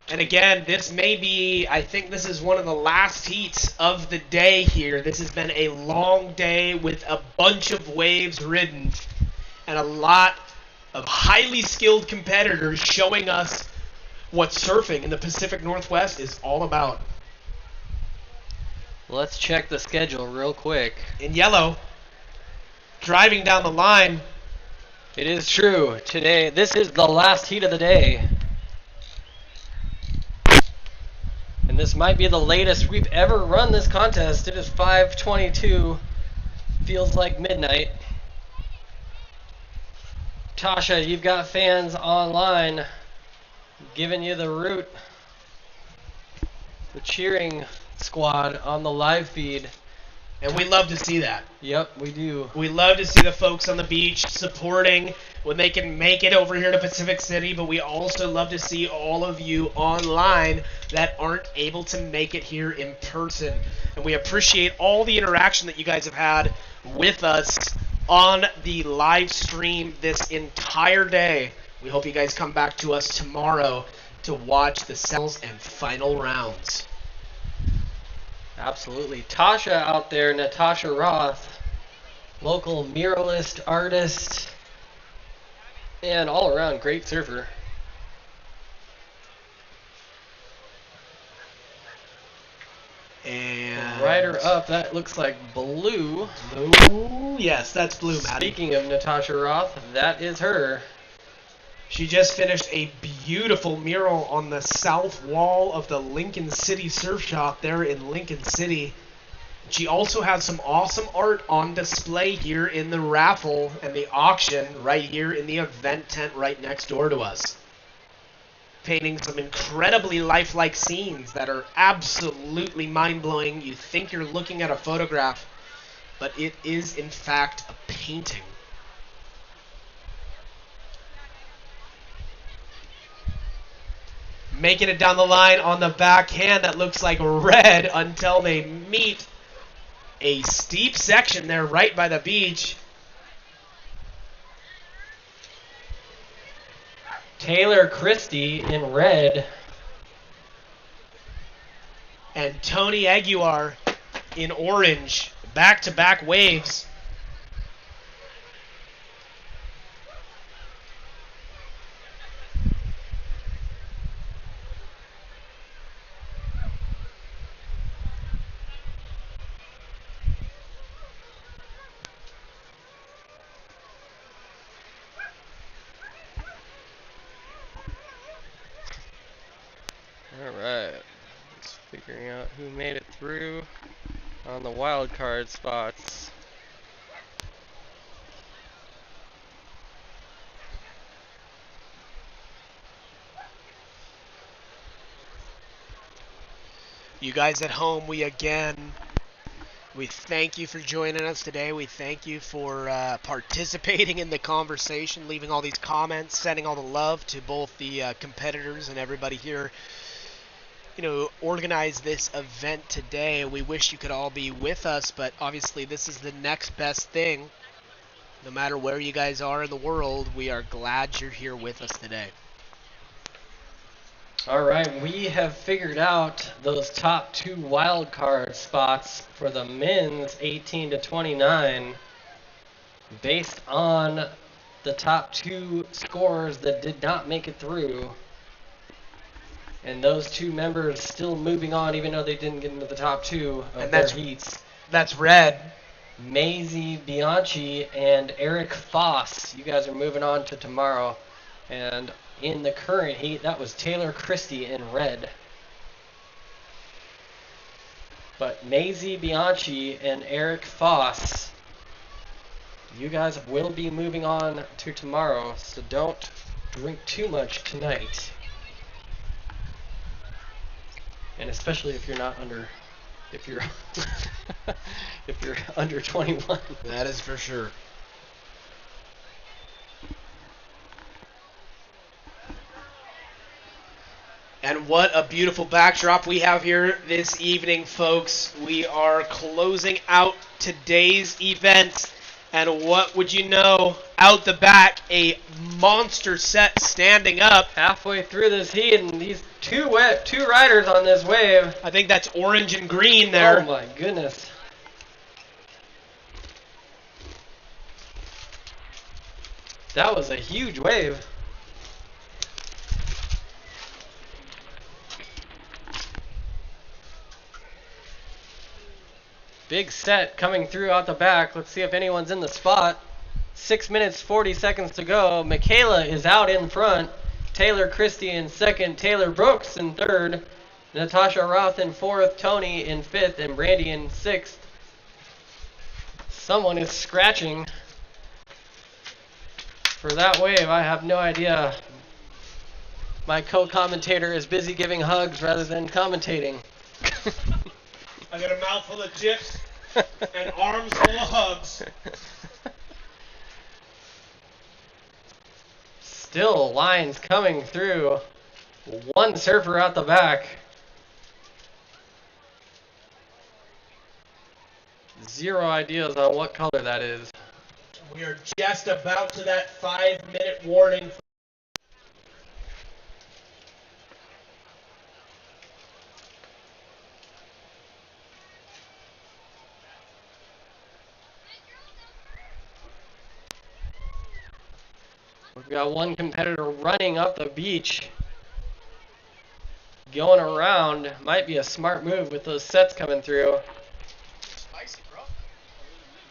And again, this may be, I think this is one of the last heats of the day here. This has been a long day with a bunch of waves ridden and a lot of highly skilled competitors showing us what surfing in the Pacific Northwest is all about. Let's check the schedule real quick. In yellow, driving down the line. It is true. Today, this is the last heat of the day. And this might be the latest we've ever run this contest. It is 5:22. Feels like midnight. Tasha, you've got fans online giving you the route. The cheering squad on the live feed. And we love to see that. Yep, we do. We love to see the folks on the beach supporting when they can make it over here to Pacific City, but we also love to see all of you online that aren't able to make it here in person. And we appreciate all the interaction that you guys have had with us on the live stream this entire day. We hope you guys come back to us tomorrow to watch the semis and final rounds. Absolutely. Tasha out there, Natasha Roth, local muralist, artist, and all around great surfer. And rider up, that looks like Blue. Blue, yes, that's Blue, Maddie. Speaking of Natasha Roth, that is her. She just finished a beautiful mural on the south wall of the Lincoln City Surf Shop there in Lincoln City. She also has some awesome art on display here in the raffle and the auction right here in the event tent right next door to us. Painting some incredibly lifelike scenes that are absolutely mind-blowing. You think you're looking at a photograph, but it is in fact a painting. Making it down the line on the backhand that looks like red until they meet a steep section there right by the beach. Taylor Christie in red. And Tony Aguiar in orange. Back-to-back waves. Alright. Just figuring out who made it through on the wild card spots. You guys at home, we thank you for joining us today. We thank you for participating in the conversation, leaving all these comments, sending all the love to both the competitors and everybody here. Organize this event today. We wish you could all be with us, but obviously this is the next best thing. No matter where you guys are in the world, we are glad you're here with us today. Alright, we have figured out those top two wild card spots for the men's 18 to 29 based on the top two scores that did not make it through. And those two members still moving on even though they didn't get into the top two of their heats. That's red. Maisie Bianchi and Eric Foss. You guys are moving on to tomorrow. And in the current heat, that was Taylor Christie in red. But Maisie Bianchi and Eric Foss, you guys will be moving on to tomorrow, so don't drink too much tonight. And especially if you're not under, if you're under 21. That is for sure. And what a beautiful backdrop we have here this evening, folks. We are closing out today's event. And what would you know, out the back, a monster set standing up. Halfway through this heat, and these two riders on this wave. I think that's orange and green there. Oh my goodness. That was a huge wave. Big set coming through out the back. Let's see if anyone's in the spot. 6 minutes, 40 seconds to go. Michaela is out in front. Taylor Christie in second. Taylor Brooks in third. Natasha Roth in fourth. Tony in fifth. And Brandy in sixth. Someone is scratching for that wave. I have no idea. My co-commentator is busy giving hugs rather than commentating. I got a mouthful of chips and arms full of hugs. Still lines coming through. One surfer out the back. Zero ideas on what color that is. We are just about to that 5-minute warning. We've got one competitor running up the beach. Going around. Might be a smart move with those sets coming through. Spicy, bro.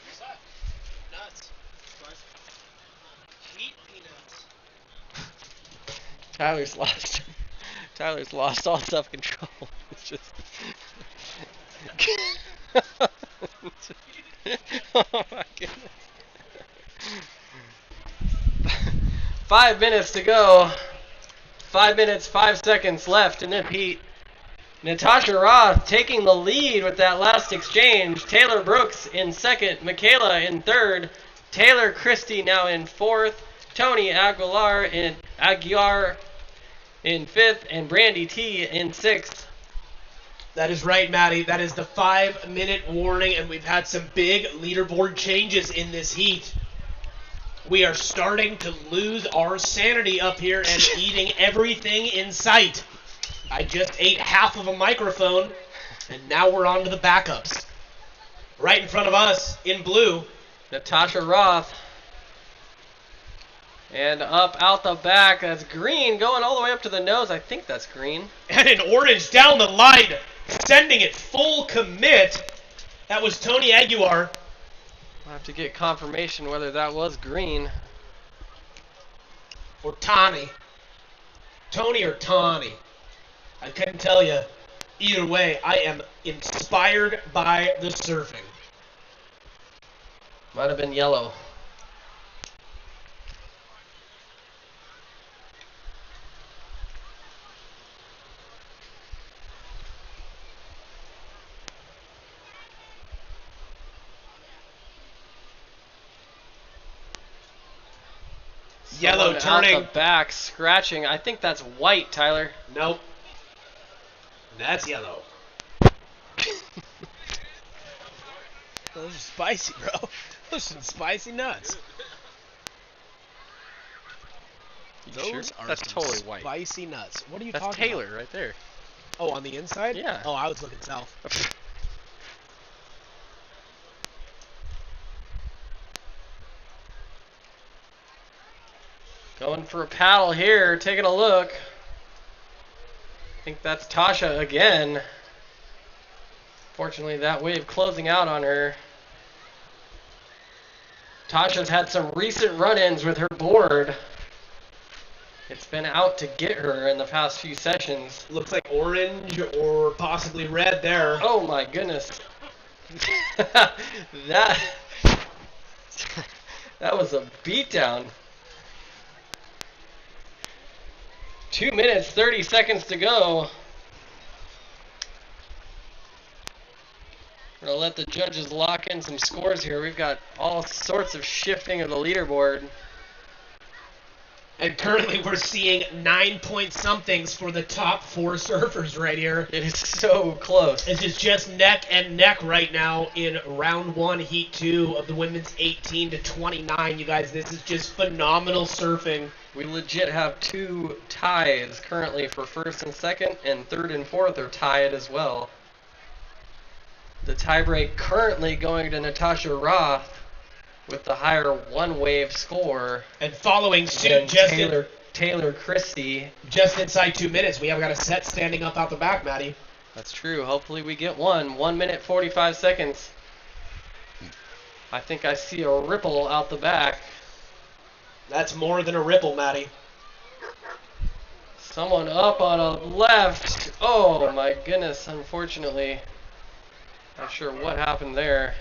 What's that? Nuts. Spicy. Heat peanuts. Tyler's lost all self-control. It's just oh my goodness. 5 minutes to go. 5 minutes, 5 seconds left in the heat. Natasha Roth taking the lead with that last exchange. Taylor Brooks in second. Michaela in third. Taylor Christie now in fourth. Tony Aguilar in fifth. And Brandy T in sixth. That is right, Maddie. That is the 5-minute warning, and we've had some big leaderboard changes in this heat. We are starting to lose our sanity up here and eating everything in sight. I just ate half of a microphone, and now we're on to the backups. Right in front of us, in blue, Natasha Roth. And up out the back, that's green, going all the way up to the nose. I think that's green. and in orange down the line, sending it full commit. That was Tony Aguilar. I'll have to get confirmation whether that was green. Or Tawny. Tony or Tawny. I couldn't tell you. Either way, I am inspired by the surfing. Might have been yellow. Yellow Someone turning. out the back, scratching. I think that's white, Tyler. Nope. That's yellow. Those are spicy, bro. Those are some spicy nuts. You Those sure? are That's some totally white. spicy nuts. What are you That's talking Taylor about? right there. Oh, on the inside? Yeah. Oh, I was looking south. Going for a paddle here, taking a look. I think that's Tasha again. Fortunately, that wave closing out on her. Tasha's had some recent run-ins with her board. It's been out to get her in the past few sessions. Looks like orange or possibly red there. Oh my goodness. that was a beatdown. 2 minutes, 30 seconds to go. We're going to let the judges lock in some scores here. We've got all sorts of shifting of the leaderboard. And currently we're seeing 9-point-somethings for the top 4 surfers right here. It is so close. This is just neck and neck right now in round 1, heat 2 of the women's 18 to 29. You guys, this is just phenomenal surfing. We legit have 2 ties currently for first and second, and third and fourth are tied as well. The tiebreak currently going to Natasha Roth with the higher one-wave score. And following suit, just Taylor Christie. Just inside 2 minutes. We have got a set standing up out the back, Maddie. That's true. Hopefully we get one. 1 minute, 45 seconds. I think I see a ripple out the back. That's more than a ripple, Maddie. Someone up on a left. Oh, my goodness. Unfortunately. Not sure what happened there.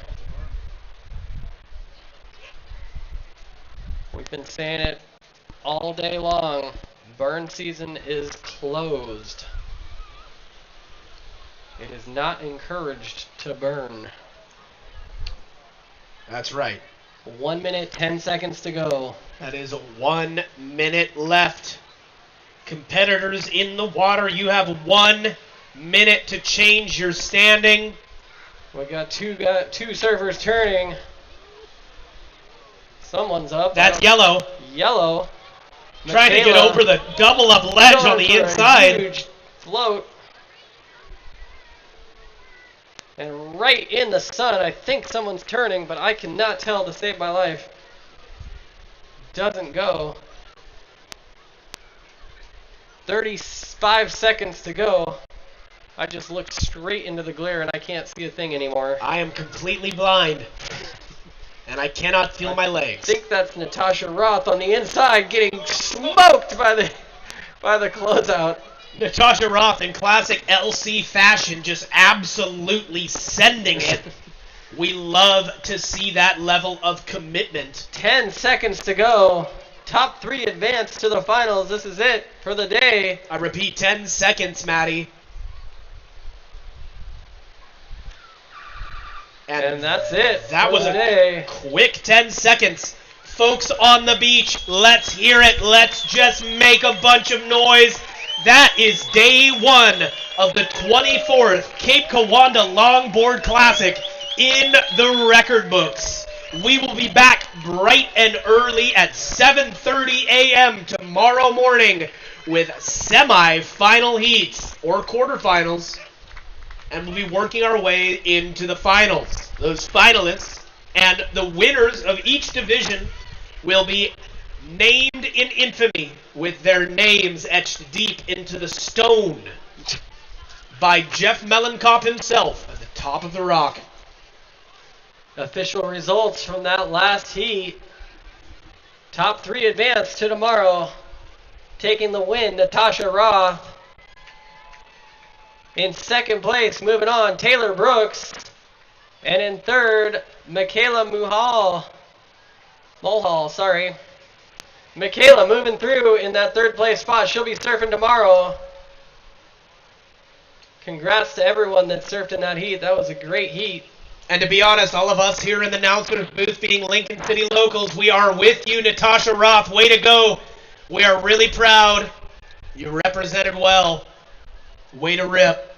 We've been saying it all day long. Burn season is closed. It is not encouraged to burn. That's right. 1 minute, 10 seconds to go. That is 1 minute left. Competitors in the water, you have 1 minute to change your standing. We got two surfers turning. Someone's up. That's yellow. Yellow. Trying to get over the double up ledge on the inside. Huge float. And right in the sun, I think someone's turning, but I cannot tell to save my life. Doesn't go. 35 seconds to go. I just looked straight into the glare and I can't see a thing anymore. I am completely blind. And I cannot feel my legs. I think that's Natasha Roth on the inside getting smoked by the closeout. Natasha Roth in classic LC fashion, just absolutely sending it. We love to see that level of commitment. 10 seconds to go. Top 3 advance to the finals. This is it for the day. I repeat, 10 seconds, Maddie. And that's it. That was a day. Quick 10 seconds. Folks on the beach, let's hear it. Let's just make a bunch of noise. That is day 1 of the 24th Cape Kiwanda Longboard Classic in the record books. We will be back bright and early at 7:30 a.m. tomorrow morning with semi-final heats or quarterfinals. And we'll be working our way into the finals. Those finalists and the winners of each division will be named in infamy with their names etched deep into the stone by Jeff Mellencamp himself at the top of the rock. Official results from that last heat. Top 3 advance to tomorrow. Taking the win, Natasha Roth. In second place, moving on, Taylor Brooks. And in third, Michaela Mulhall, sorry. Michaela moving through in that third place spot. She'll be surfing tomorrow. Congrats to everyone that surfed in that heat. That was a great heat. And to be honest, all of us here in the announcement booth being Lincoln City locals, we are with you, Natasha Roth. Way to go. We are really proud. You represented well. Way to rip.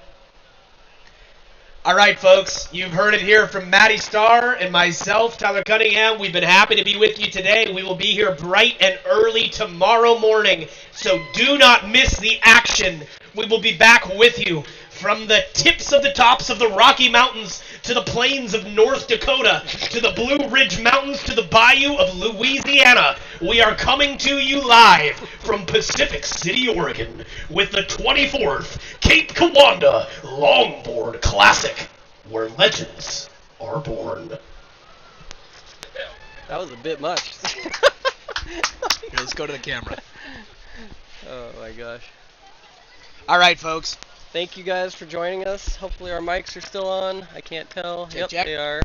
All right, folks, you've heard it here from Maddie Starr and myself, Tyler Cunningham. We've been happy to be with you today. We will be here bright and early tomorrow morning, so do not miss the action. We will be back with you from the tips of the tops of the Rocky Mountains to the plains of North Dakota, to the Blue Ridge Mountains, to the bayou of Louisiana. We are coming to you live from Pacific City, Oregon, with the 24th Cape Kiwanda Longboard Classic, where legends are born. That was a bit much. Here, let's go to the camera. Oh my gosh. All right, folks. Thank you guys for joining us. Hopefully our mics are still on. I can't tell. Yep, check. They are.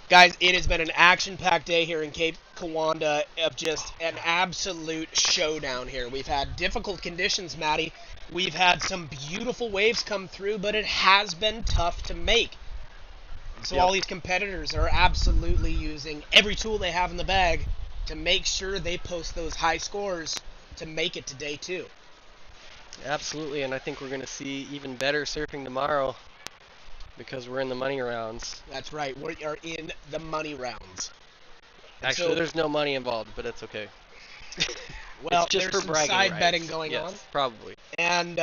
Guys, it has been an action-packed day here in Cape Kiwanda of just an absolute showdown here. We've had difficult conditions, Maddie. We've had some beautiful waves come through, but it has been tough to make. So all these competitors are absolutely using every tool they have in the bag to make sure they post those high scores to make it to day 2. Absolutely, and I think we're going to see even better surfing tomorrow because we're in the money rounds. That's right. We are in the money rounds. Actually, so, there's no money involved, but it's okay. Well, it's just there's for some bragging side rights. betting going on. Yes, probably. And,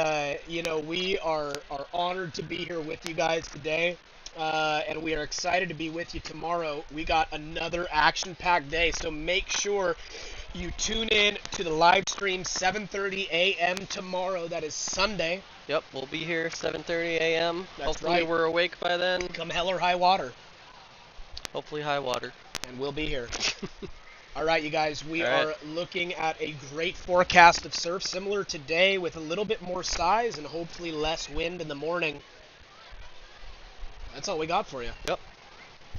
we are honored to be here with you guys today. And we are excited to be with you tomorrow. We got another action-packed day, so make sure you tune in to the live stream 7:30 a.m. tomorrow. That is Sunday. Yep, we'll be here 7:30 a.m. That's Hopefully right. we're awake by then. Come hell or high water. Hopefully high water. And we'll be here. All right, you guys, we All right. are looking at a great forecast of surf, similar today with a little bit more size and hopefully less wind in the morning. That's all we got for you. Yep.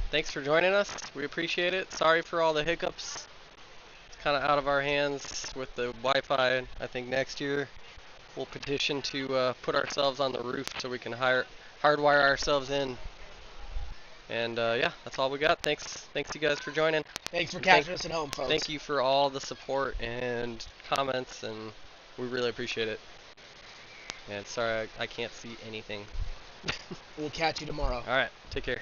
Thanks for joining us. We appreciate it. Sorry for all the hiccups. It's kind of out of our hands with the Wi-Fi. I think next year we'll petition to put ourselves on the roof so we can hardwire ourselves in. And yeah, that's all we got. Thanks you guys for joining. Thanks for catching us at home, folks. Thank you for all the support and comments, and we really appreciate it. And sorry I can't see anything. We'll catch you tomorrow. All right, take care.